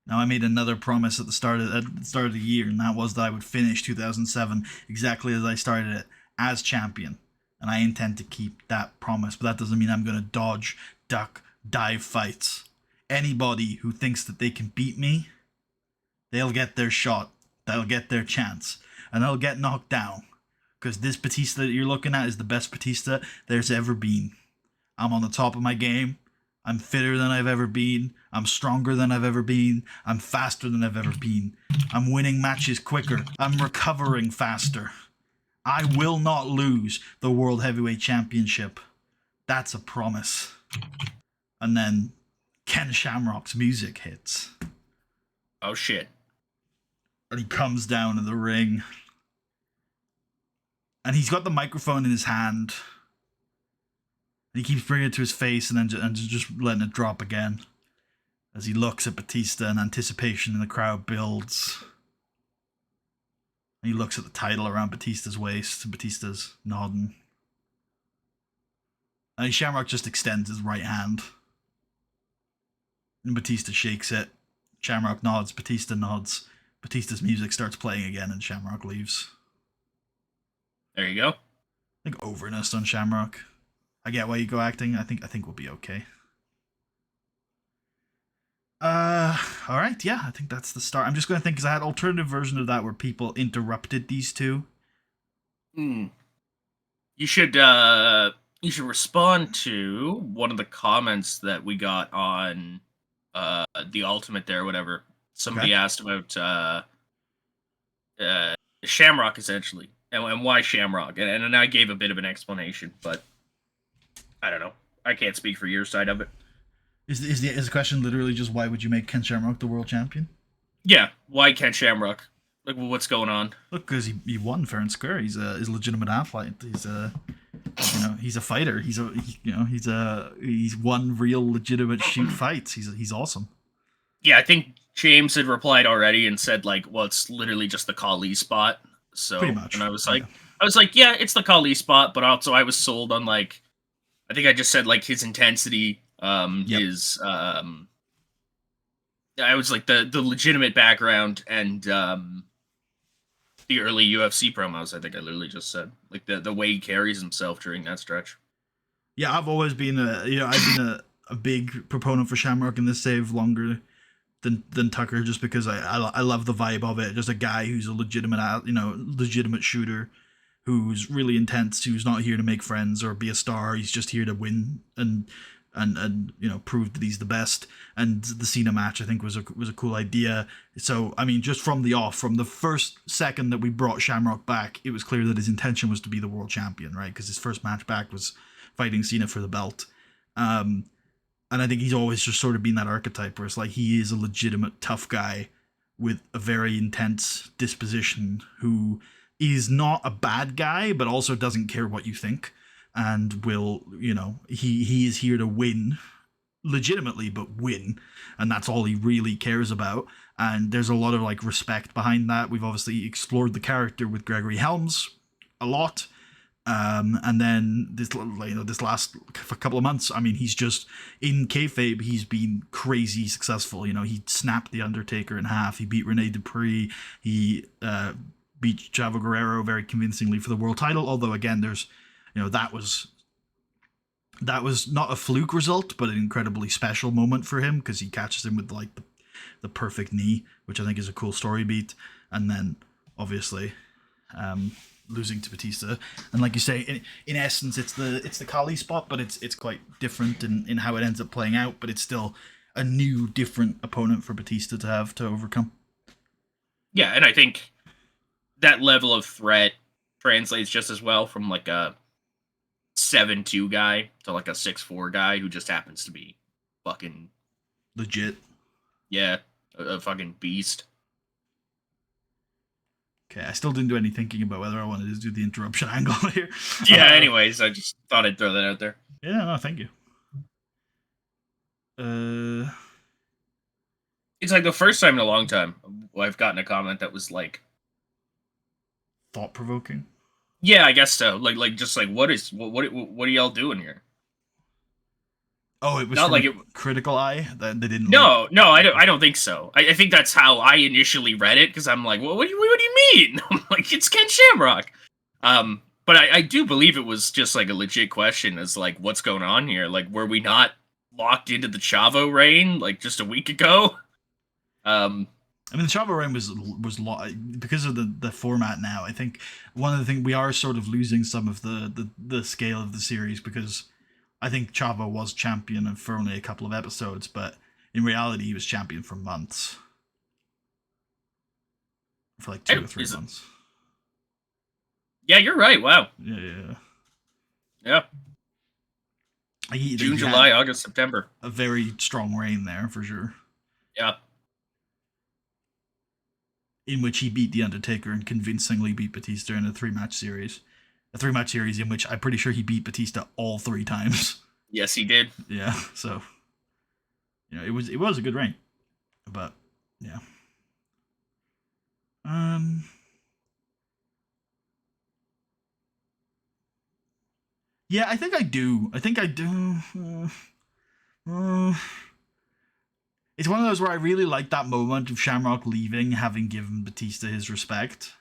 Now, I made another promise at the start of the year, and that was that I would finish 2007 exactly as I started it, as champion. And I intend to keep that promise, but that doesn't mean I'm going to dodge, duck, dive fights. Anybody who thinks that they can beat me, they'll get their shot, they'll get their chance, and they'll get knocked down. Because this Batista that you're looking at is the best Batista there's ever been. I'm on the top of my game. I'm fitter than I've ever been. I'm stronger than I've ever been. I'm faster than I've ever been. I'm winning matches quicker. I'm recovering faster. I will not lose the World Heavyweight Championship. That's a promise. And then Ken Shamrock's music hits. Oh shit. And he comes down to the ring. And he's got the microphone in his hand. And he keeps bringing it to his face and then just letting it drop again. As he looks at Batista and anticipation in the crowd builds. And he looks at the title around Batista's waist. And Batista's nodding. And Shamrock just extends his right hand. And Batista shakes it. Shamrock nods. Batista nods. Batista's music starts playing again and Shamrock leaves. There you go. I think overness on Shamrock. I get why you go acting. I think we'll be okay. All right, yeah, I think that's the start. I'm just going to think because I had an alternative version of that where people interrupted these two. You should respond to one of the comments that we got on the Ultimate there, whatever. Somebody asked about Shamrock essentially, and why Shamrock, and I gave a bit of an explanation, but I don't know. I can't speak for your side of it. Is the question literally just why would you make Ken Shamrock the world champion? Yeah, why Ken Shamrock? Like, well, what's going on? Look, because he won fair and square. He's a legitimate athlete. He's a fighter. He's won real legitimate shoot fights. He's awesome. Yeah, I think James had replied already and said like, well, it's literally just the Khali spot. So pretty much. And I was like, yeah, it's the Khali spot, but also I was sold on like, I think I just said like his intensity. His I was like the legitimate background and the early UFC promos. I think I literally just said like the way he carries himself during that stretch. Yeah, I've always been I've been a big proponent for Shamrock in this save longer than Tucker, just because I love the vibe of it. Just a guy who's a legitimate shooter, who's really intense, who's not here to make friends or be a star. He's just here to win and prove that he's the best. And the Cena match, I think, was a cool idea. So I mean, just from the first second that we brought Shamrock back, it was clear that his intention was to be the world champion, right? Because his first match back was fighting Cena for the belt. And I think he's always just sort of been that archetype where it's like he is a legitimate tough guy with a very intense disposition who is not a bad guy, but also doesn't care what you think and will, he is here to win legitimately, but win. And that's all he really cares about. And there's a lot of like respect behind that. We've obviously explored the character with Gregory Helms a lot. And then this last couple of months, I mean, he's just in kayfabe. He's been crazy successful. He snapped the Undertaker in half. He beat Rene Dupree. He beat Chavo Guerrero very convincingly for the world title. Although again, there's that was not a fluke result, but an incredibly special moment for him because he catches him with like the perfect knee, which I think is a cool story beat. And then obviously, losing to Batista, and like you say, in essence, it's the Kali spot, but it's quite different in how it ends up playing out. But it's still a new, different opponent for Batista to have to overcome. Yeah, and I think that level of threat translates just as well from like a 7'2" guy to like a 6'4" guy who just happens to be fucking legit. Yeah, a fucking beast. Okay, I still didn't do any thinking about whether I wanted to do the interruption angle here. Yeah, anyways, I just thought I'd throw that out there. Yeah, no, thank you. It's like the first time in a long time I've gotten a comment that was like thought-provoking. Yeah, I guess so. Like just like what are y'all doing here? Oh, it was not like critical eye that they didn't. No, I don't think so. I think that's how I initially read it because I'm like, well, what do you mean? I'm like, it's Ken Shamrock. But I do believe it was just like a legit question as like, what's going on here? Like, were we not locked into the Chavo reign like just a week ago? I mean, the Chavo reign was because of the format now. I think one of the things we are sort of losing some of the scale of the series because I think Chavo was champion for only a couple of episodes, but in reality, he was champion for months. For like 2 or 3 months. Yeah, you're right. Wow. Yeah. June, July, August, September. A very strong reign there, for sure. Yeah. In which he beat The Undertaker and convincingly beat Batista in a 3-match series. A 3-match series in which I'm pretty sure he beat Batista all 3 times. Yes, he did. Yeah, so it was a good reign, but yeah. Yeah, I think I do. It's one of those where I really like that moment of Shamrock leaving, having given Batista his respect.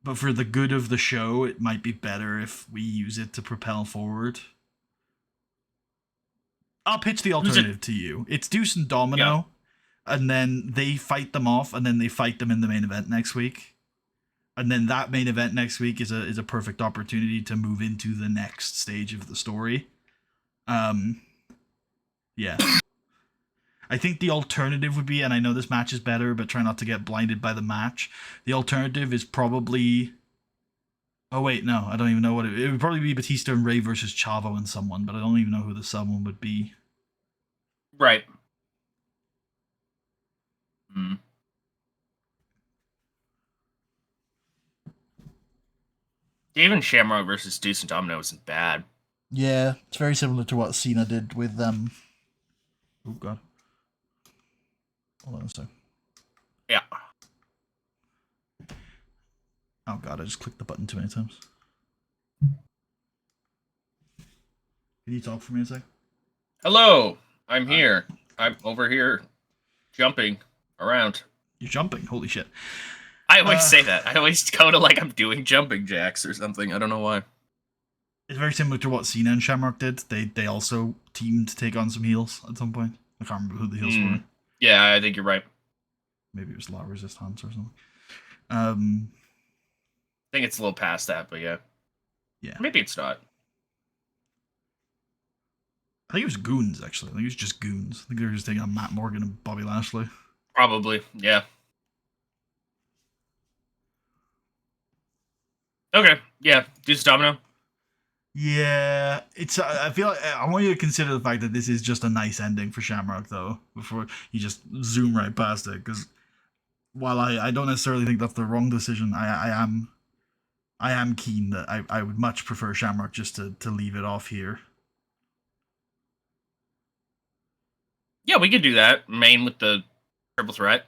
But for the good of the show, it might be better if we use it to propel forward. I'll pitch the alternative to you. It's Deuce and Domino, and then they fight them off, and then they fight them in the main event next week. And then that main event next week is a perfect opportunity to move into the next stage of the story. Yeah. I think the alternative would be, and I know this match is better, but try not to get blinded by the match. The alternative is probably... Oh, wait, no. I don't even know what it would probably be Batista and Ray versus Chavo and someone, but I don't even know who the someone would be. Right. Even Shamrock versus Deuce and Domino isn't bad. Yeah, it's very similar to what Cena did with them. Oh, God. Hold on a sec. Yeah. Oh, God, I just clicked the button too many times. Can you talk for me a sec? Hello, I'm here. I'm over here jumping around. You're jumping? Holy shit. I always say that. I always go to like I'm doing jumping jacks or something. I don't know why. It's very similar to what Cena and Shamrock did. They also teamed to take on some heels at some point. I can't remember who the heels were. Yeah, I think you're right. Maybe it was La Resistance or something. I think it's a little past that, but yeah. Yeah. Maybe it's not. I think it was Goons, actually. I think it was just Goons. I think they were just taking on Matt Morgan and Bobby Lashley. Probably, yeah. Okay, yeah. Deuce Domino. Yeah, it's. I feel like I want you to consider the fact that this is just a nice ending for Shamrock, though. Before you just zoom right past it, because while I don't necessarily think that's the wrong decision, I am keen that I would much prefer Shamrock just to leave it off here. Yeah, we could do that. Main with the triple threat.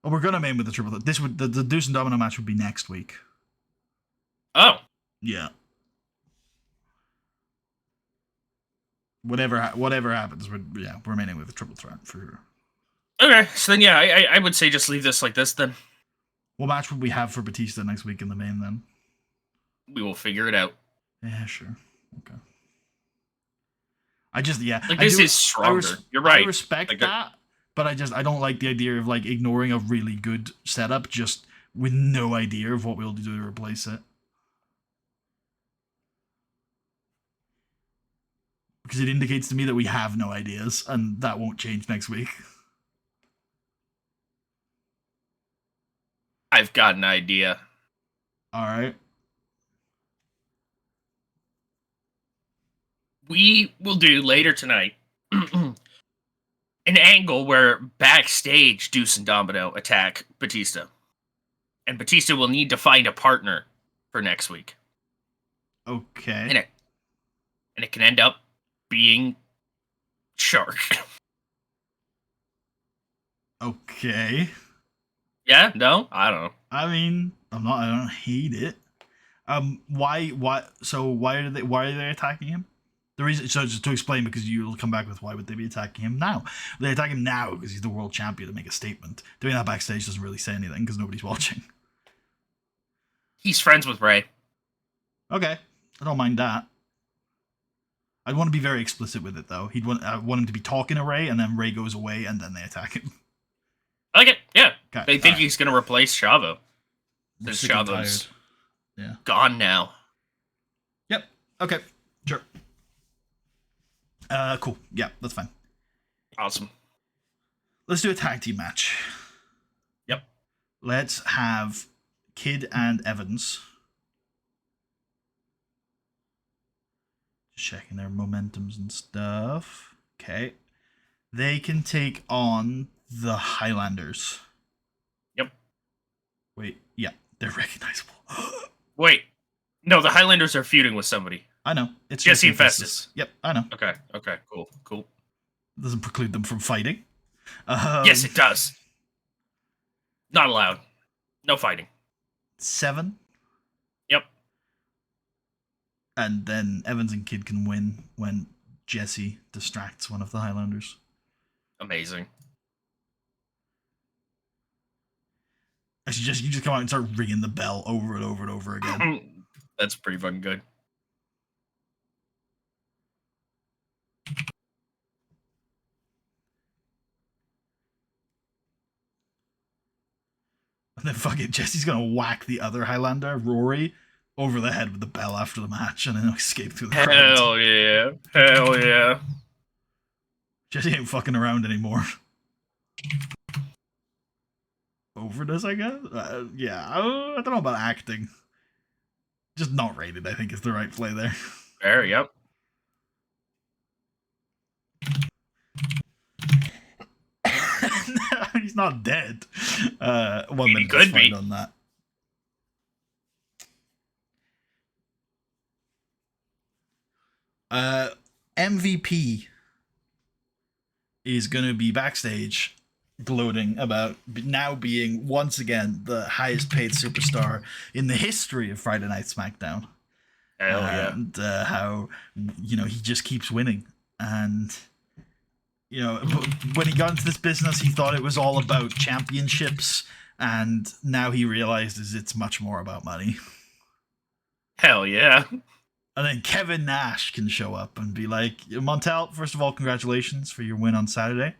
Oh, we're gonna main with the triple. This would the Deuce and Domino match would be next week. Oh, Yeah. Whatever happens, we're remaining with the triple threat for sure. okay. So then, yeah, I would say just leave this like this. Then What match would we have for Batista next week in the main? Then we will figure it out. yeah, sure, okay. I just Like this is stronger. You're right. I respect like, that, but I don't like the idea of like ignoring a really good setup just with no idea of what we'll do to replace it. Because it indicates to me that we have no ideas, and that won't change next week. I've got an idea. All right. We will do later tonight an angle where backstage Deuce and Domino attack Batista. And Batista will need to find a partner for next week. Okay. And it can end up being Shark. Okay. Yeah? No? I don't know. I mean, I don't hate it. Why are they attacking him? The reason, so just to explain, because you'll come back with why would they be attacking him now? They attack him now because he's the world champion to make a statement. Doing that backstage doesn't really say anything because nobody's watching. He's friends with Ray. Okay, I don't mind that. I'd want to be very explicit with it though. I want him to be talking to Ray, and then Ray goes away, and then they attack him. I like it. Yeah. Okay, They think he's going to replace Chavo. We're Since sick and Chavo's tired. gone now. Yep. Okay. Sure. Cool. Yeah, that's fine. Awesome. Let's do a tag team match. Yep. Let's have Kid and Evans. Just checking their momentums and stuff. Okay. They can take on the Highlanders. Yep. Wait, yeah, they're recognizable. Wait. No, the Highlanders are feuding with somebody. I know. It's Jesse and Festus. Yep, I know. Okay, cool. Doesn't preclude them from fighting. Yes, it does. Not allowed. No fighting. 7. Yep. And then Evans and Kid can win when Jesse distracts one of the Highlanders. Amazing. Actually, you just come out and start ringing the bell over and over and over again. That's pretty fucking good. And then fucking Jesse's gonna whack the other Highlander, Rory, over the head with the bell after the match, and then escape through the crowd. Hell yeah. Hell yeah. Jesse ain't fucking around anymore. Overdose, I guess? Yeah, I don't know about acting. Just not rated, I think, is the right play there. Fair, yep. He's not dead. 1 minute. He could be. On that. MVP is going to be backstage gloating about now being once again the highest paid superstar in the history of Friday Night SmackDown. Hell yeah. And how, he just keeps winning. And, when he got into this business, he thought it was all about championships. And now he realizes it's much more about money. Hell yeah. And then Kevin Nash can show up and be like, Montel, first of all, congratulations for your win on Saturday.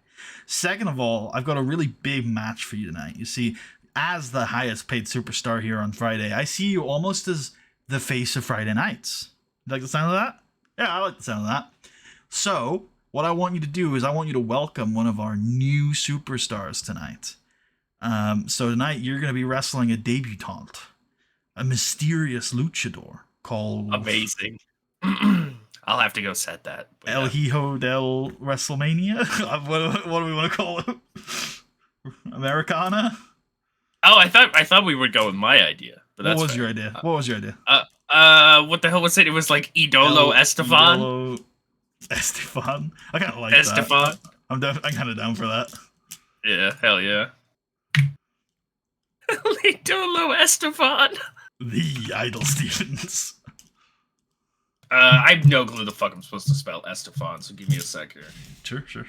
Second of all, I've got a really big match for you tonight. You see, as the highest paid superstar here on Friday, I see you almost as the face of Friday nights. You like the sound of that? Yeah, I like the sound of that. So, what I want you to do is I want you to welcome one of our new superstars tonight. So tonight you're going to be wrestling a debutante, a mysterious luchador called Amazing. I'll have to go set that. El Hijo del WrestleMania. what do we want to call it? Americana. Oh, I thought we would go with my idea. But What that's was fair. your idea? What was your idea? What the hell was it? It was like Idolo Estefan. Idolo Estefan. I kind of like Estefan. that. I'm kind of down for that. Yeah, hell yeah. Idolo Estefan. The Idol Stevens. I have no clue the fuck I'm supposed to spell Estefan, so give me a sec here. Sure.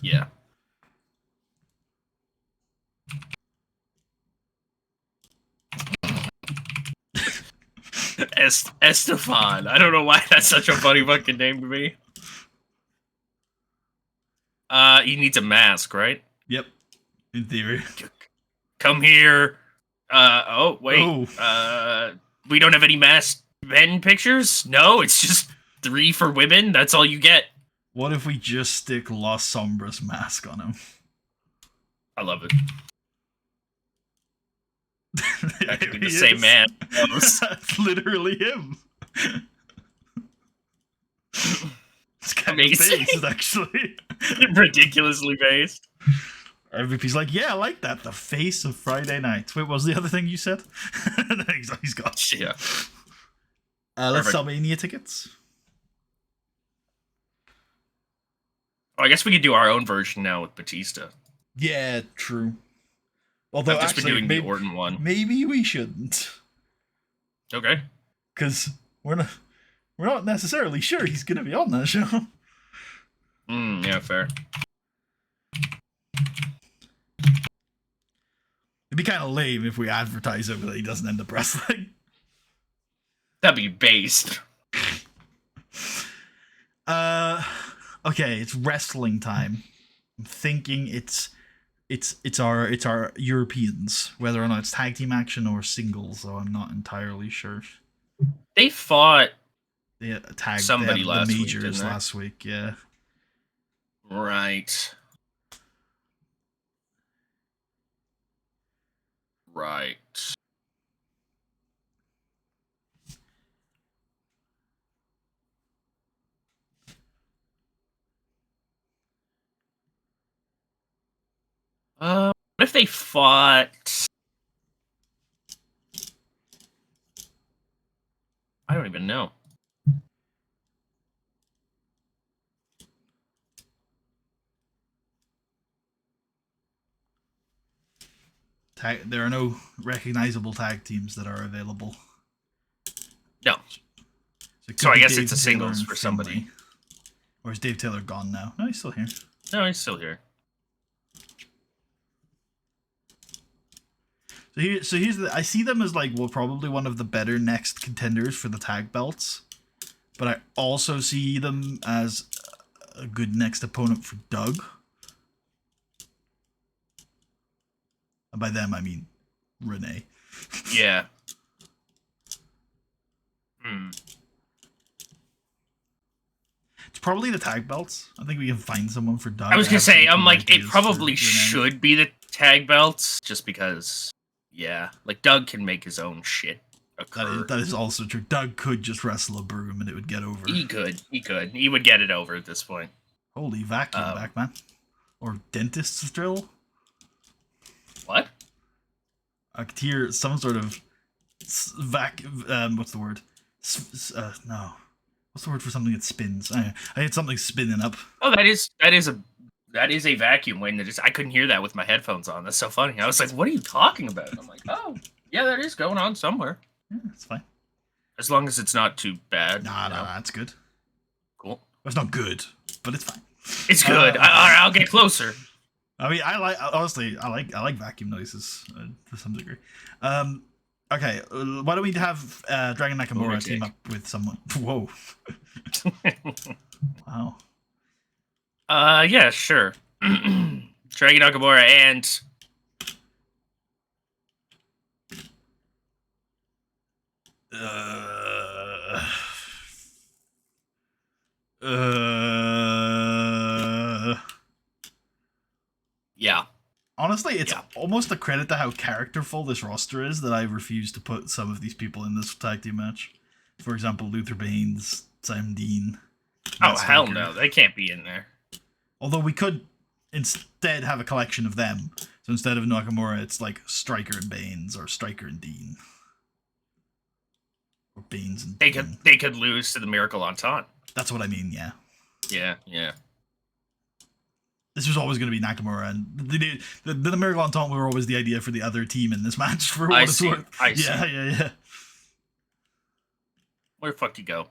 Yeah. Estefan. I don't know why that's such a funny fucking name to me. He needs a mask, right? Yep. In theory. Come here. Oh, wait. Oh. We don't have any masked men pictures? No, it's just 3 for women. That's all you get. What if we just stick Los Sombras mask on him? I love it. That could be the He same is. man. That's literally him. It's kind of Amazing. based, actually. Ridiculously based. MVP's like, yeah, I like that. The face of Friday nights. Wait, what was the other thing you said? He's got. Yeah. Let's Perfect. sell Mania tickets. Oh, I guess we could do our own version now with Batista. Yeah, true. Although I've just actually, been doing the Orton one. maybe we shouldn't, Okay. because we're not necessarily sure he's gonna be on that show. Yeah, fair. It'd be kind of lame if we advertise him that he doesn't end up wrestling. That'd be based. Okay, it's wrestling time. I'm thinking it's our Europeans, whether or not it's tag team action or singles, so I'm not entirely sure. They fought They tagged somebody the last week, majors didn't they? last week, yeah. Right. Right. What if they fought? I don't even know. There are no recognizable tag teams that are available. No. it So could I be guess Dave it's a Taylor singles and for somebody. Finlay. Or is Dave Taylor gone now? No, he's still here. No, he's still here. So here's I see them as probably one of the better next contenders for the tag belts, but I also see them as a good next opponent for Doug. And by them I mean Renee. Yeah. It's probably the tag belts. I think we can find someone for Doug. I was gonna say, I'm like, it ideas probably for Renee. should be the tag belts, just because, yeah, like Doug can make his own shit occur. That is also true. Doug could just wrestle a broom and it would get over. He would get it over at this point. Holy vacuum back, man. Or dentist's drill. What? I could hear some sort of what's the word? No. What's the word for something that spins? I had something spinning up. Oh, that is a vacuum, Wayne. I couldn't hear that with my headphones on. That's so funny. I was like, "What are you talking about?" And I'm like, "Oh, yeah, that is going on somewhere." Yeah, it's fine. As long as it's not too bad. Nah, it's good. Cool. Well, it's not good, but it's fine. It's good. I'll get closer. I mean, honestly, I like vacuum noises to some degree. Okay, why don't we have Dragon Nakamura Lunatic. team up with someone? Whoa, wow. Yeah, sure. Dragon Nakamura and Uh, yeah. Honestly, it's Yeah. almost a credit to how characterful this roster is that I refuse to put some of these people in this tag team match. For example, Luther Baines, Simon Dean. Oh Matt hell Striker. no, they can't be in there. Although we could instead have a collection of them. So instead of Nakamura, it's like Striker and Baines or Striker and Dean. Or Baines and Dean. They could lose to the Miracle on Taunt. That's what I mean, yeah. Yeah. This was always going to be Nakamura, and the Miracle on Taunt were always the idea for the other team in this match, for what it's worth. I see. Yeah. Where the fuck you go?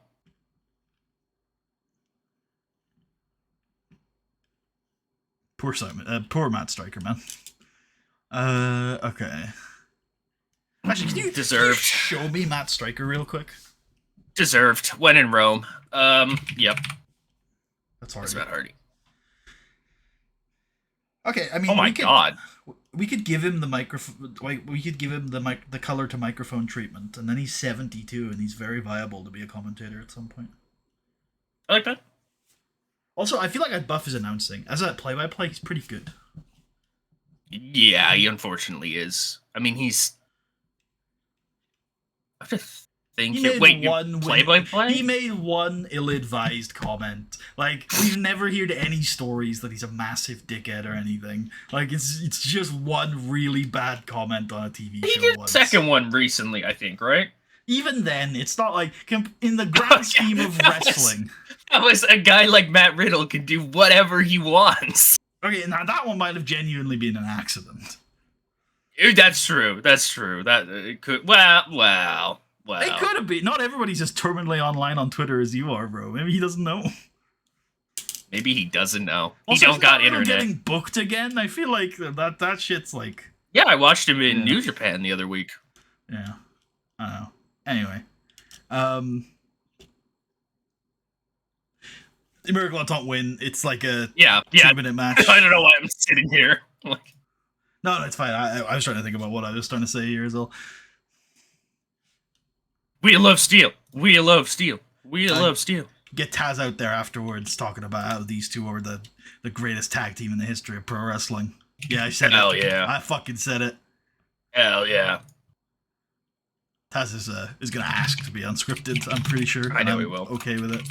Poor Simon. Poor Matt Striker, man. Okay. Actually, can you Deserved. show me Matt Striker real quick? Deserved. When in Rome. Yep. That's hard. That's about Hardy. Okay, I mean, Oh my god. We could give him the microphone. Like, we could give him the color to microphone treatment, and then he's 72, and he's very viable to be a commentator at some point. I like that. Also, I feel like I'd buff his announcing. As a play-by-play, he's pretty good. Yeah, he unfortunately is. I mean, he's. I have to think. He made Wait, one play-by-play? He made one ill-advised comment. Like, we've never heard any stories that he's a massive dickhead or anything. Like, it's just one really bad comment on a TV He show did once. second one recently, I think, right? Even then, it's not like in the grand scheme of wrestling. That was a guy like Matt Riddle can do whatever he wants. Okay, now that one might have genuinely been an accident. That's true. That it could. Well. It could have been. Not everybody's as terminally online on Twitter as you are, bro. Maybe he doesn't know. Maybe he doesn't know. Also, He don't got internet. Getting booked again. I feel like that shit's like. Yeah, I watched him in New Japan the other week. Yeah, I don't know. Anyway, the Miracle on Taunt win. It's like a 2-minute match. I don't know why I'm sitting here. Like, no, it's fine. I was trying to think about what I was trying to say here as well. We love steel. We love steel. We love steel. Get Taz out there afterwards talking about how these two are the greatest tag team in the history of pro wrestling. Yeah, I said Hell it. yeah. I fucking said it. Hell yeah. Taz is gonna ask to be unscripted. I'm pretty sure. I know I'm he will. Okay with it.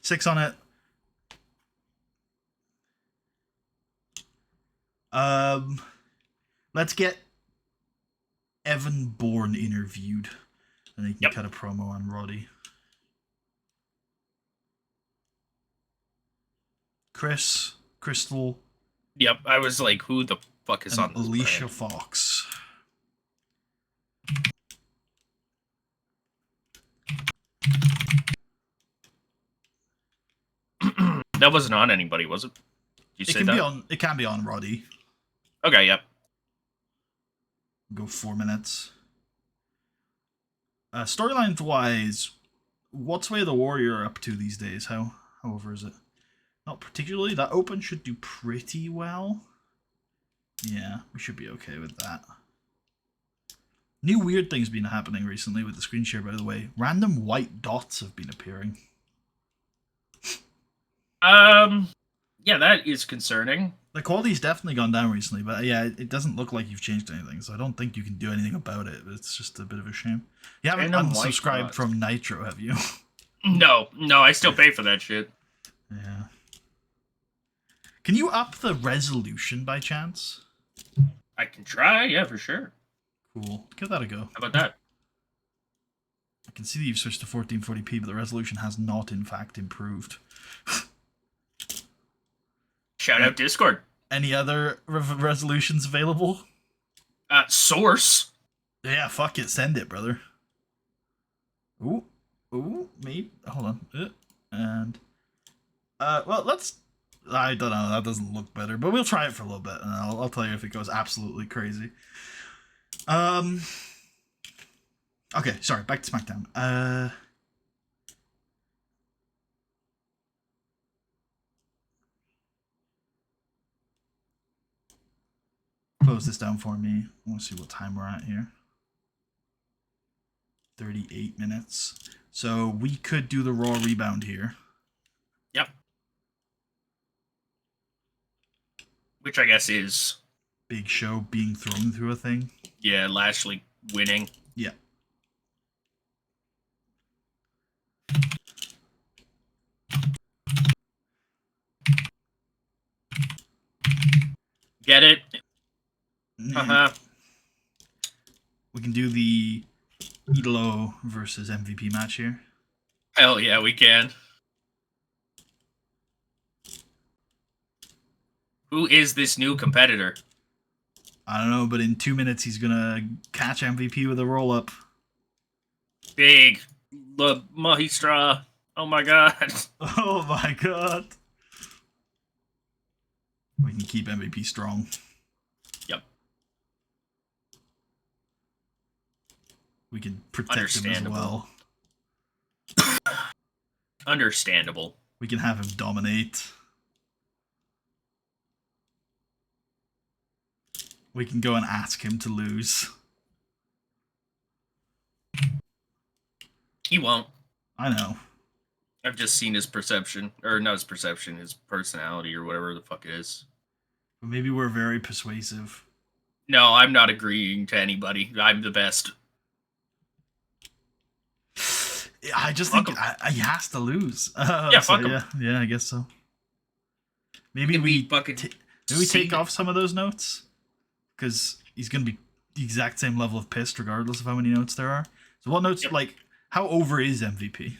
Six on it. Let's get Evan Bourne interviewed, and he can cut a promo on Roddy. Chris, Crystal. Yep, I was like, who the fuck is on this Alicia brand? Fox. That wasn't on anybody, was it? Did you say that? It can be on Roddy. Okay, yep. Go 4 minutes. Storylines wise, what's Way of the Warrior up to these days? However is it? Not particularly. That open should do pretty well. Yeah, we should be okay with that. New weird things been happening recently with the screen share, by the way. Random white dots have been appearing. Yeah, that is concerning. The quality's definitely gone down recently, but yeah, it doesn't look like you've changed anything, so I don't think you can do anything about it. It's just a bit of a shame. You haven't unsubscribed from Nitro, have you? No, I still pay for that shit. Yeah. Can you up the resolution by chance? I can try, yeah, for sure. Cool. Give that a go. How about that? I can see that you've switched to 1440p, but the resolution has not, in fact, improved. Shout out Discord. Any other resolutions available? Source. Yeah, fuck it. Send it, brother. Ooh. Ooh, maybe. Hold on. And well, let's. I don't know. That doesn't look better, but we'll try it for a little bit, and I'll tell you if it goes absolutely crazy. Okay, sorry. Back to SmackDown. Close this down for me. I want to see what time we're at here. 38 minutes. So we could do the Raw rebound here. Yep. Which I guess is Big Show being thrown through a thing. Yeah, Lashley winning. Yeah. Get it? Uh-huh. We can do the Idolo versus MVP match here. Hell yeah, we can. Who is this new competitor? I don't know, but in 2 minutes he's gonna catch MVP with a roll up. Big the Mahistra. Oh my god. Oh my god. We can keep MVP strong. Yep. We can protect him as well. Understandable. We can have him dominate. We can go and ask him to lose. He won't. I know. I've just seen his perception. Or not his perception, his personality or whatever the fuck it is. But maybe we're very persuasive. No, I'm not agreeing to anybody. I'm the best. I just think he has to lose. Yeah, fuck him. Yeah, I guess so. Maybe we take off some of those notes, because he's gonna be the exact same level of pissed regardless of how many notes there are. So what notes? Yep. Like, how over is MVP?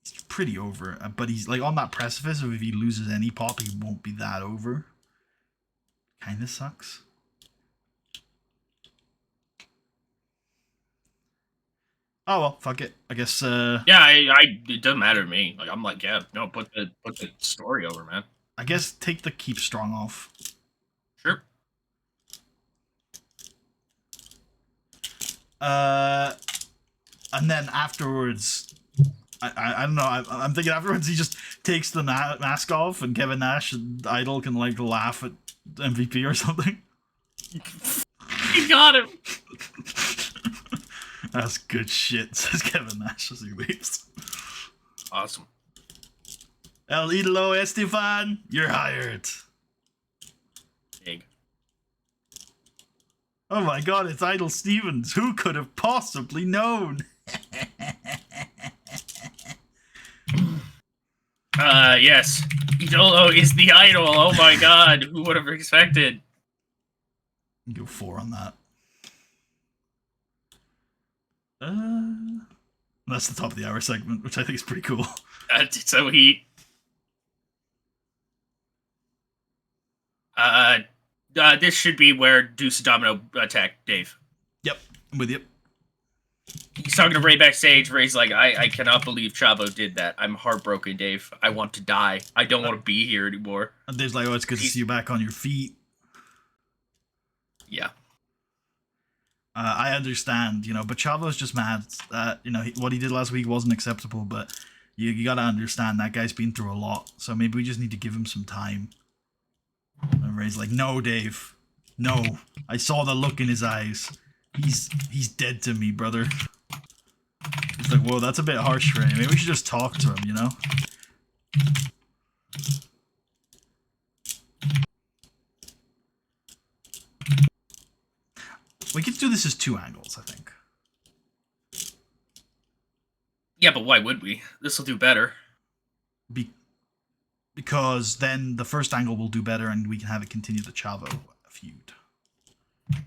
He's pretty over, but he's like on that precipice of if he loses any pop, he won't be that over. Kinda sucks. Oh well, fuck it. I guess. Yeah, it doesn't matter to me. Like I'm like, yeah, no, put the story over, man. I guess take the keep strong off. Sure. And then afterwards, I don't know. I'm thinking afterwards he just takes the mask off, and Kevin Nash and Idol can like laugh at MVP or something. You got him. That's good shit, says Kevin Nash as he leaves. Awesome. El Idolo Estefan, you're hired. Big. Oh my god, it's Idol Stevens. Who could have possibly known? Yes. Idolo is the idol. Oh my god. Who would have expected? Go 4 on that. That's the top of the hour segment, which I think is pretty cool. So he. This should be where Deuce Domino attacked Dave. Yep, I'm with you. He's talking to Ray backstage. Ray's like, I cannot believe Chavo did that. I'm heartbroken, Dave. I want to die. I don't want to be here anymore. And Dave's like, oh, it's good to see you back on your feet. Yeah. I understand, but Chavo's just mad. What he did last week wasn't acceptable, but you gotta understand that guy's been through a lot. So maybe we just need to give him some time. And Ray's like, no, Dave. No. I saw the look in his eyes. He's dead to me, brother. He's like, whoa, that's a bit harsh, Ray. Maybe we should just talk to him, We could do this as 2 angles, I think. Yeah, but why would we? This will do better. Because then the first angle will do better, and we can have it continue the Chavo feud. I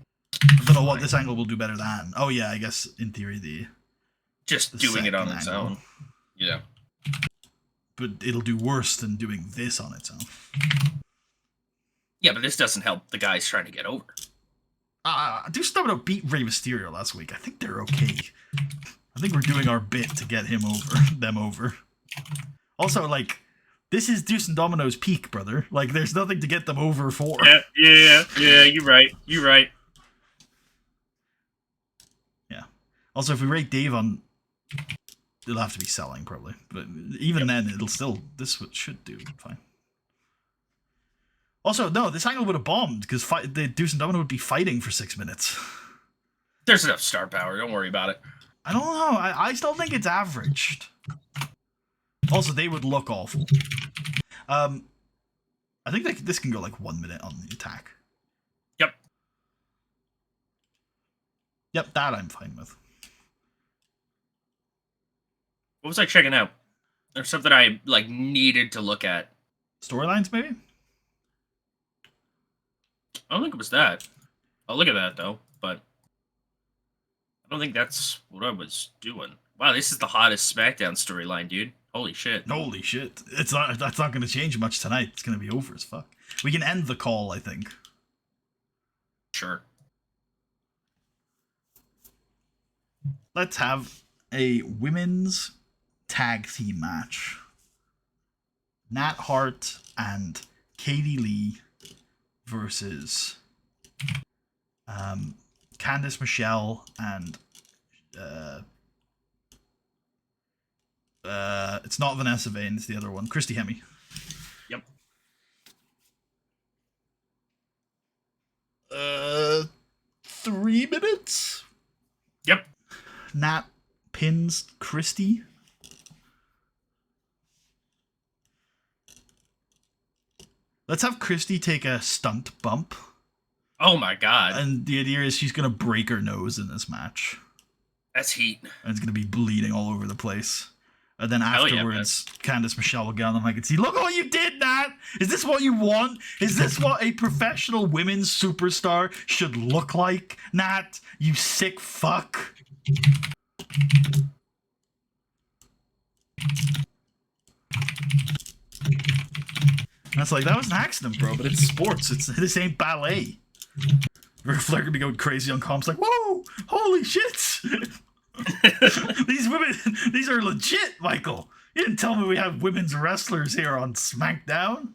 don't know what this angle will do better than. Oh yeah, I guess in theory the doing it on its own. Yeah. But it'll do worse than doing this on its own. Yeah, but this doesn't help the guys trying to get over. Deuce Domino beat Rey Mysterio last week. I think they're okay. I think we're doing our bit to get them over. Also, like, this is Deuce and Domino's peak, brother. Like, there's nothing to get them over for. Yeah. You're right. Yeah. Also, if we rate Dave on, it'll have to be selling probably, but even then, it'll still should do fine. Also, no, this angle would have bombed because the Deuce and Domino would be fighting for 6 minutes. There's enough star power. Don't worry about it. I don't know. I still think it's averaged. Also, they would look awful. I think this can go like 1 minute on the attack. Yep, that I'm fine with. What was I checking out? There's something I like needed to look at. Storylines, maybe? I don't think it was that. I'll look at that though, but I don't think that's what I was doing. Wow, this is the hottest SmackDown storyline, dude. Holy shit. Holy shit. That's not going to change much tonight. It's going to be over as fuck. We can end the call, I think. Sure. Let's have a women's tag team match. Nat Hart and Katie Lee versus Candice Michelle and it's not Vanessa Vane, it's the other one, Christy Hemme. Yep. 3 minutes. Yep. Nat pins Christy. Let's have Christy take a stunt bump. Oh my god. And the idea is she's going to break her nose in this match. That's heat. And it's going to be bleeding all over the place. And then afterwards, Candice Michelle will get on the mic and say, "Look what you did, Nat! Is this what you want? Is this what a professional women's superstar should look like, Nat? You sick fuck." That's like, that was an accident, bro, but it's sports. This ain't ballet. Ric Flair could be going crazy on comms like, "Whoa! Holy shit! These women, these are legit, Michael. You didn't tell me we have women's wrestlers here on SmackDown."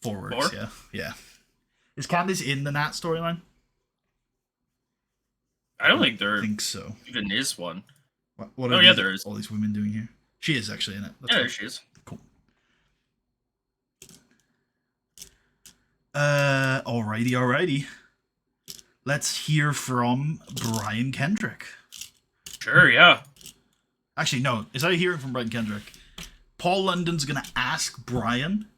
Forwards, yeah. Is Candice in the Nat storyline? I don't think there so. Even is one. What are there is. All these women doing here? She is actually in it. That's there she is. Cool. Alrighty. Let's hear from Brian Kendrick. Sure, yeah. Actually, no. Instead of hearing from Brian Kendrick, Paul London's gonna ask Brian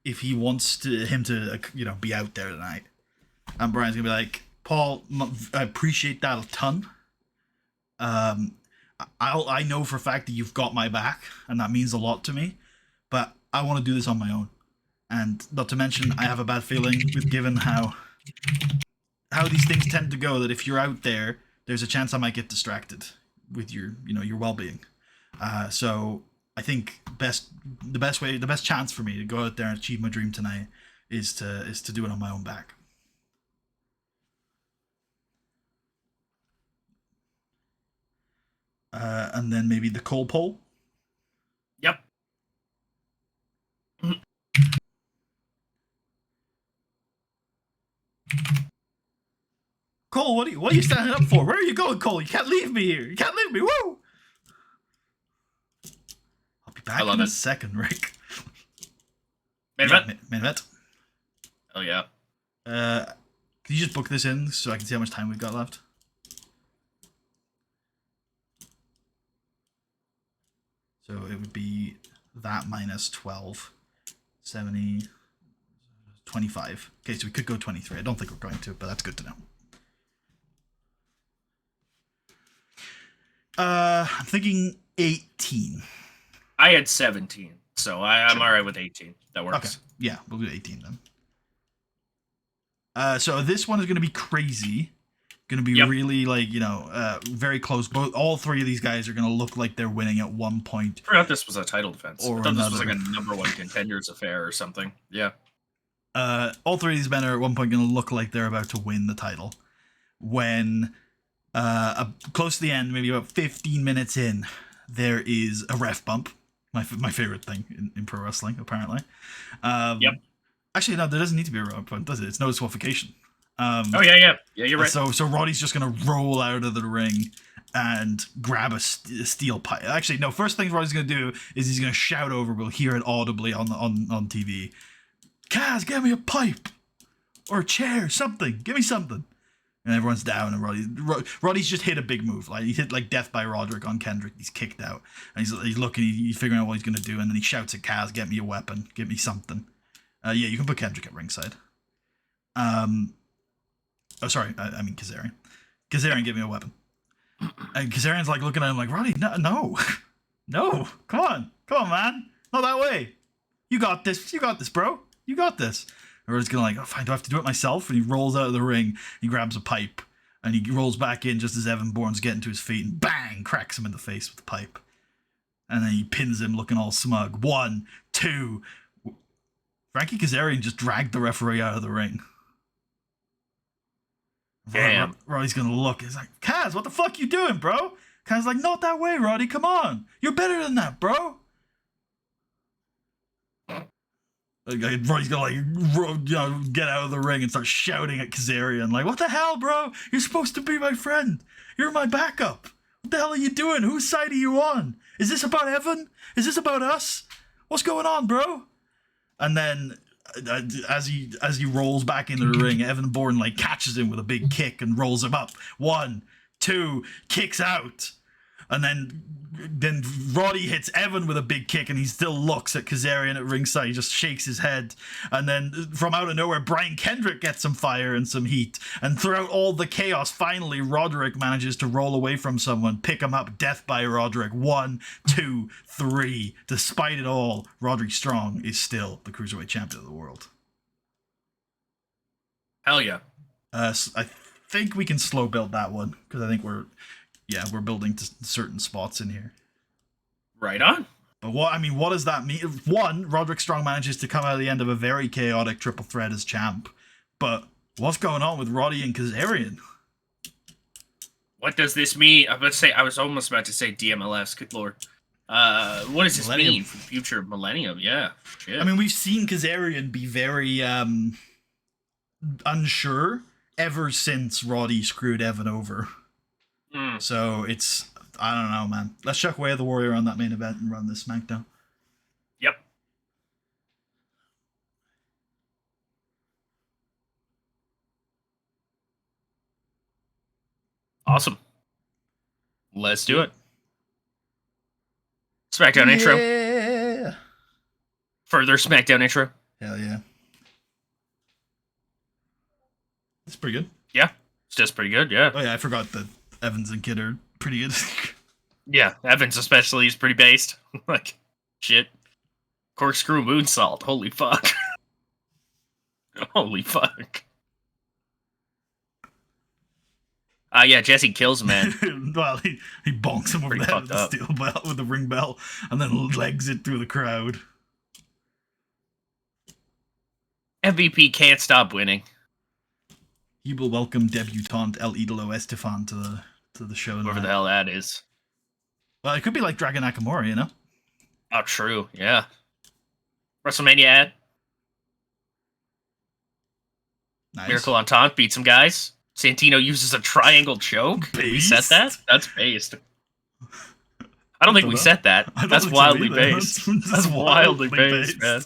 if he wants him to be out there tonight, and Brian's gonna be like, "Paul, I appreciate that a ton. I know for a fact that you've got my back, and that means a lot to me. But I want to do this on my own, and not to mention, I have a bad feeling with given how these things tend to go. That if you're out there, there's a chance I might get distracted with your well-being. So I think the best chance for me to go out there and achieve my dream tonight is to do it on my own back." And then maybe the Cole poll. Yep. Cole, what are you standing up for? Where are you going, Cole? You can't leave me here. You can't leave me. Woo! I'll be back in a second, Rick. Main event. Main event. Oh yeah. Can you just book this in so I can see how much time we've got left? So it would be that minus 12, 70, 25. Okay, so we could go 23. I don't think we're going to, but that's good to know. I'm thinking 18. I had 17, so I'm all right with 18. That works. Okay, yeah, we'll do 18 then. So this one is going to be crazy. Going to be really very close. All three of these guys are going to look like they're winning at one point. I forgot this was a title defense. Or I thought this was like a #1 contenders affair or something. Yeah. all three of these men are at one point going to look like they're about to win the title. When close to the end, maybe about 15 minutes in, there is a ref bump. My favorite thing in pro wrestling, apparently. Yep. Actually, no, there doesn't need to be a ref bump, does it? It's no disqualification. Oh yeah. You're right. So Roddy's just going to roll out of the ring and grab a steel pipe. Actually, no. First thing Roddy's going to do is he's going to shout over. We'll hear it audibly on TV. Kaz, get me a pipe or a chair, something. Give me something. And everyone's down, and Roddy's just hit a big move. Like he hit like Death by Roderick on Kendrick. He's kicked out, and he's looking. He's figuring out what he's going to do, and then he shouts at Kaz, "Get me a weapon. Get me something." Yeah, you can put Kendrick at ringside. Oh, sorry. I mean Kazarian. Kazarian, give me a weapon. And Kazarian's like looking at him like, Roddy, no. Come on, man. Not that way. You got this, bro. You got this. And Roddy's gonna like, oh, fine, do I have to do it myself? And he rolls out of the ring. He grabs a pipe. And he rolls back in just as Evan Bourne's getting to his feet. And bang, cracks him in the face with the pipe. And then he pins him looking all smug. 1, 2. Frankie Kazarian just dragged the referee out of the ring. Damn. Roddy's gonna look. He's like, Kaz, what the fuck you doing, bro? Kaz's like, not that way, Roddy. Come on. You're better than that, bro. Roddy's gonna get out of the ring and start shouting at Kazarian like, what the hell, bro? You're supposed to be my friend. You're my backup. What the hell are you doing? Whose side are you on? Is this about Evan? Is this about us? What's going on, bro? And then as he rolls back into the ring, Evan Bourne like catches him with a big kick and rolls him up. 1, 2, kicks out. And then Roddy hits Evan with a big kick, and he still looks at Kazarian at ringside. He just shakes his head. And then from out of nowhere, Brian Kendrick gets some fire and some heat. And throughout all the chaos, finally, Roderick manages to roll away from someone, pick him up, death by Roderick. 1, 2, 3. Despite it all, Roderick Strong is still the Cruiserweight Champion of the world. Hell yeah. I think we can slow build that one, because I think we're building to certain spots in here. Right on. But what does that mean? 1, Roderick Strong manages to come out of the end of a very chaotic triple threat as champ. But what's going on with Roddy and Kazarian? What does this mean? I was almost about to say DMLS. Good lord. What does this mean for the future of Millennium? Yeah. Shit. I mean, we've seen Kazarian be very unsure ever since Roddy screwed Evan over. So it's, I don't know, man. Let's chuck Way of the Warrior on that main event and run this SmackDown. Yep. Awesome. Let's do it. SmackDown intro. Further SmackDown intro. Hell yeah. It's pretty good. Yeah. It's just pretty good, yeah. Oh yeah, I forgot that Evans and Kidd are pretty good. Yeah, Evans especially is pretty based. Like, shit. Corkscrew moonsault. Holy fuck. Holy fuck. Yeah, Jesse kills a man. Well, he bonks him over the head with the steel bell, with the ring bell, and then legs it through the crowd. MVP can't stop winning. He will welcome debutante El Idolo Estefan to the show. Whoever the hell that is. Well, it could be like Dragon Nakamura, you know? Oh, true. Yeah. WrestleMania ad. Nice. Miracle on Taunt beat some guys. Santino uses a triangle choke. Did we set that? That's based. I don't think we set that. That's wildly based. That's wildly based, man.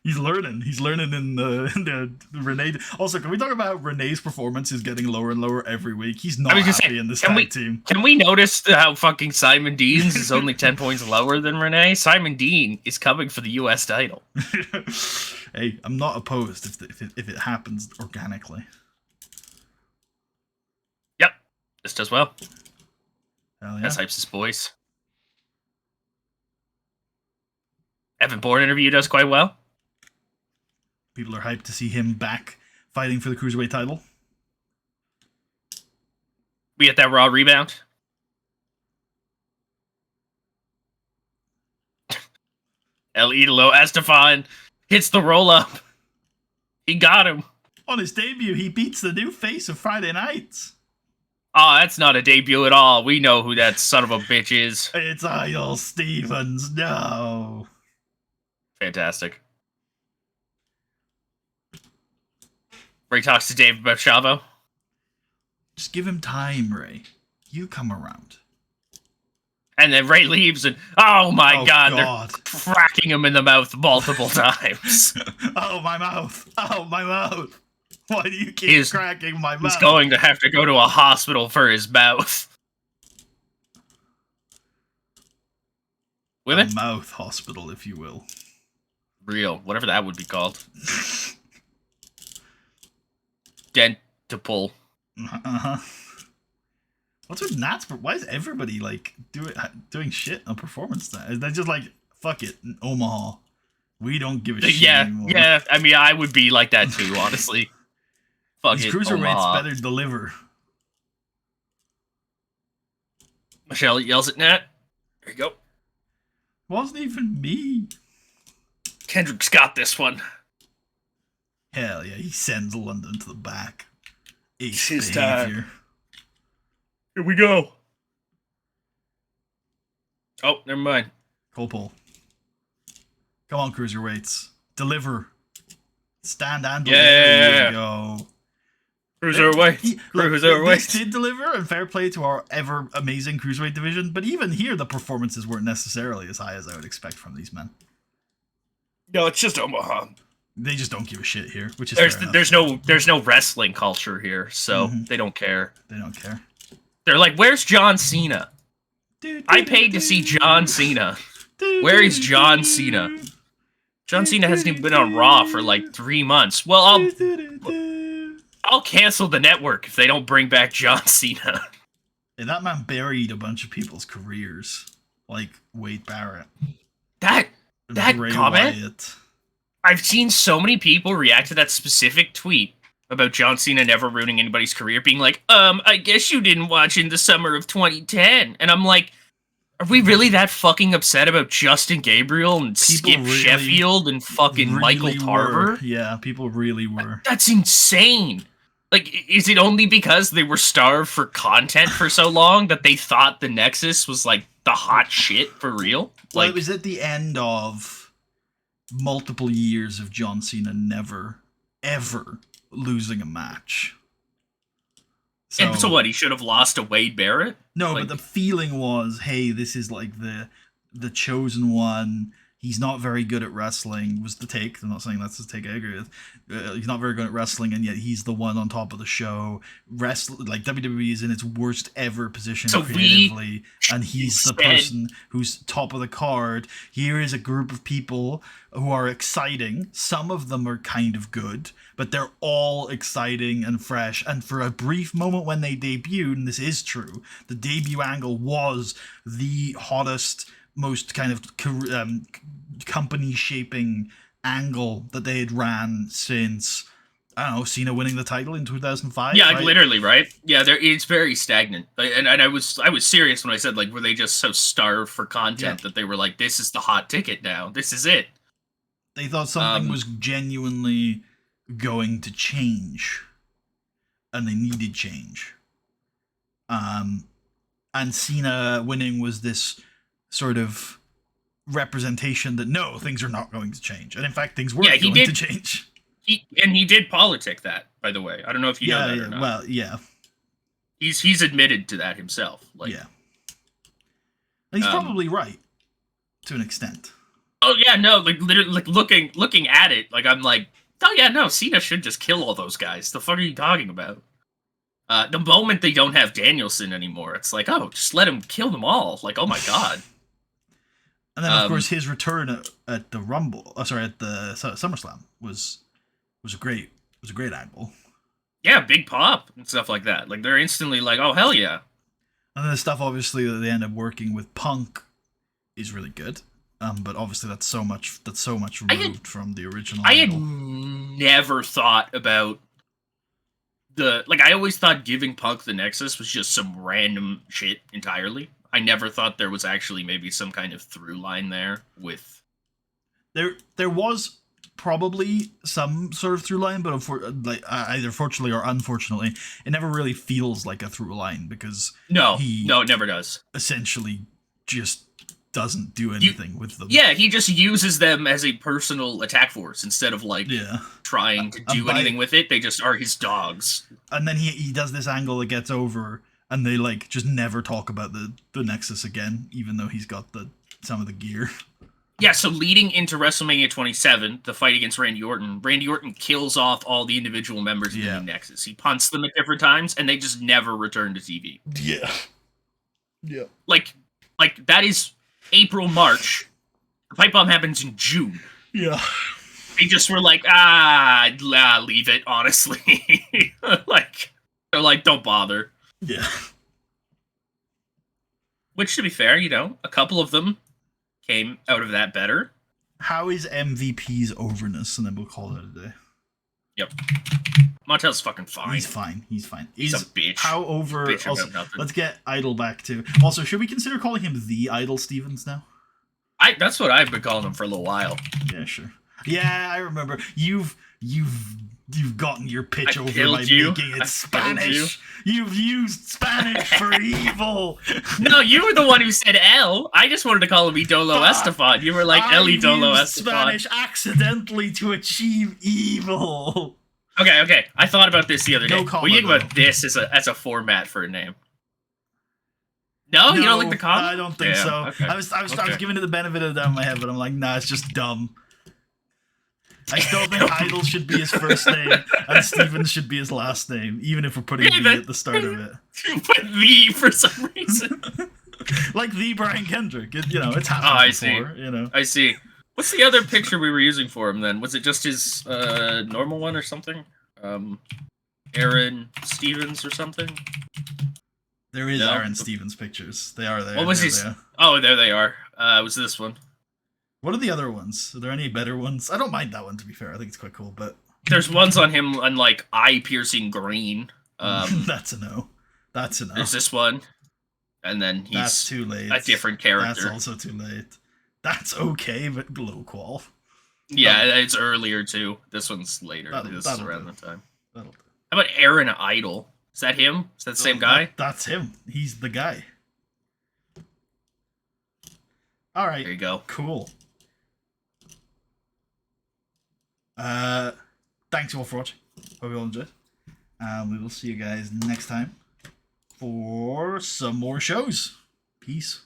He's learning. He's learning in the Renee. Also, can we talk about how Renee's performance is getting lower and lower every week? He's not happy in this tag team. Can we notice how fucking Simon Dean's is only 10 points lower than Renee? Simon Dean is coming for the U.S. title. Hey, I'm not opposed if it happens organically. Yep, this does well. Hell yeah. That's hypes his voice. Evan Bourne interview does quite well. People are hyped to see him back fighting for the Cruiserweight title. We get that Raw rebound. El Idolo Estefan hits the roll up. He got him. On his debut, he beats the new face of Friday Nights. Oh, that's not a debut at all. We know who that son of a bitch is. It's Idol Stevens. No. Fantastic. Ray talks to Dave about Chavo. Just give him time, Ray. You come around. And then Ray leaves, and oh my God, they're cracking him in the mouth multiple times. Oh, my mouth. Oh, my mouth. Why do you keep cracking my mouth? He's going to have to go to a hospital for his mouth. Women? A mouth hospital, if you will. Real. Whatever that would be called. Dentable. Uh-huh. What's with Nats? Why is everybody, like, doing shit on performance time? They're just like, fuck it, Omaha. We don't give a shit anymore. Yeah, I mean, I would be like that too, honestly. Fuck These it, cruiserweights Omaha. better deliver. Michelle yells at Nat. There you go. Wasn't even me. Kendrick's got this one. Hell yeah, he sends London to the back. Ace His behavior. time. Here we go. Oh, never mind. Cole pull. Come on, cruiserweights. Deliver. Stand and deliver. There you go. Cruiserweight. They did deliver, and fair play to our ever amazing cruiserweight division, but even here the performances weren't necessarily as high as I would expect from these men. No, it's just Omaha. They just don't give a shit here, which is there's no wrestling culture here, so they don't care. They don't care. They're like, where's John Cena? I paid to see John Cena. Where is John Cena? John Cena hasn't even been on Raw for like 3 months. Well, I'll cancel the network if they don't bring back John Cena. And that man buried a bunch of people's careers, like Wade Barrett. That Bray comment? Wyatt. I've seen so many people react to that specific tweet about John Cena never ruining anybody's career, being like, I guess you didn't watch in the summer of 2010. And I'm like, are we really that fucking upset about Justin Gabriel and Skip Sheffield and fucking Michael Tarver? Yeah, people really were. That's insane. Like, is it only because they were starved for content for so long that they thought the Nexus was, like, the hot shit for real? Well, it was at the end of multiple years of John Cena never, ever losing a match. So what, he should have lost to Wade Barrett? No, but the feeling was, hey, this is like the chosen one. He's not very good at wrestling, was the take. I'm not saying that's the take I agree with. He's not very good at wrestling, and yet he's the one on top of the show. Like, WWE is in its worst ever position creatively, and he's the person who's top of the card. Here is a group of people who are exciting. Some of them are kind of good, but they're all exciting and fresh. And for a brief moment when they debuted, and this is true, the debut angle was the hottest, most kind of company-shaping angle that they had ran since, I don't know, Cena winning the title in 2005. Yeah, right? Literally, right? Yeah, it's very stagnant. And I was serious when I said, like, were they just so starved for content that they were like, this is the hot ticket now. This is it. They thought something was genuinely going to change, and they needed change. And Cena winning was this sort of representation that no, things are not going to change, and in fact things were going to change. He did politic that, by the way. I don't know if you know that or not. Well, yeah, he's admitted to that himself. Like, yeah, and he's probably right to an extent. Oh yeah, no, like literally, like looking at it, like I'm like, oh yeah, no, Cena should just kill all those guys. The fuck are you talking about? The moment they don't have Danielson anymore, it's like, oh, just let him kill them all. Like, oh my god. And then, of course, his return at the Rumble, at the SummerSlam was a great angle. Yeah, big pop and stuff like that. Like, they're instantly like, oh hell yeah. And then the stuff, obviously, that they end up working with Punk is really good. But obviously, that's so much removed from the original. I had never thought about I always thought giving Punk the Nexus was just some random shit entirely. I never thought there was actually maybe some kind of through line there with... There was probably some sort of through line, but either fortunately or unfortunately, it never really feels like a through line because No, he it never does. essentially just doesn't do anything with them. Yeah, he just uses them as a personal attack force instead of like trying to do anything with it. They just are his dogs. And then he does this angle that gets over, and they like just never talk about the Nexus again, even though he's got some of the gear. Yeah, so leading into WrestleMania 27, the fight against Randy Orton kills off all the individual members of the new Nexus. He punts them at different times, and they just never return to TV. Yeah. Yeah. Like that is April, March. The pipe bomb happens in June. Yeah. They just were like, leave it, honestly. They're like, don't bother. Yeah. Which, to be fair, a couple of them came out of that better. How is MVP's overness? And then we'll call it a day. Yep. Montel's fucking fine. He's fine. He's a bitch. How over... Bitch also, let's get Idol back too. Also, should we consider calling him the Idol Stevens now? That's what I've been calling him for a little while. Yeah, sure. Yeah, I remember. You've gotten your pitch over by making it Spanish. You've used Spanish for evil. No, you were the one who said L. I just wanted to call him Idolo Estefan. You were like El Idolo Estefan. Spanish accidentally to achieve evil. Okay. I thought about this the other day. No comma, what do you think about this as a format for a name? No, you don't like the comma? I don't think so. Okay. I was giving it the benefit of the doubt in my head, but I'm like, nah, it's just dumb. I still think Idol should be his first name, and Stevens should be his last name, even if we're putting the at the start of it. You put the for some reason. Like the Brian Kendrick. It's happened before, I see. What's the other picture we were using for him then? Was it just his normal one or something? Aaron Stevens or something? There is Aaron Stevens pictures. They are there. What was his? Oh, there they are. It was this one. What are the other ones? Are there any better ones? I don't mind that one, to be fair. I think it's quite cool, but... There's ones on him on, like, eye-piercing green. That's a no. There's this one. And then he's that's too late. A different character. That's also too late. That's okay, but low qual. Yeah, it's earlier, too. This one's later. This is around the time. How about Aaron Idol? Is that him? Is that the same guy? That's him. He's the guy. All right. There you go. Cool. Thanks all for watching. Hope you all enjoyed. We will see you guys next time for some more shows. Peace.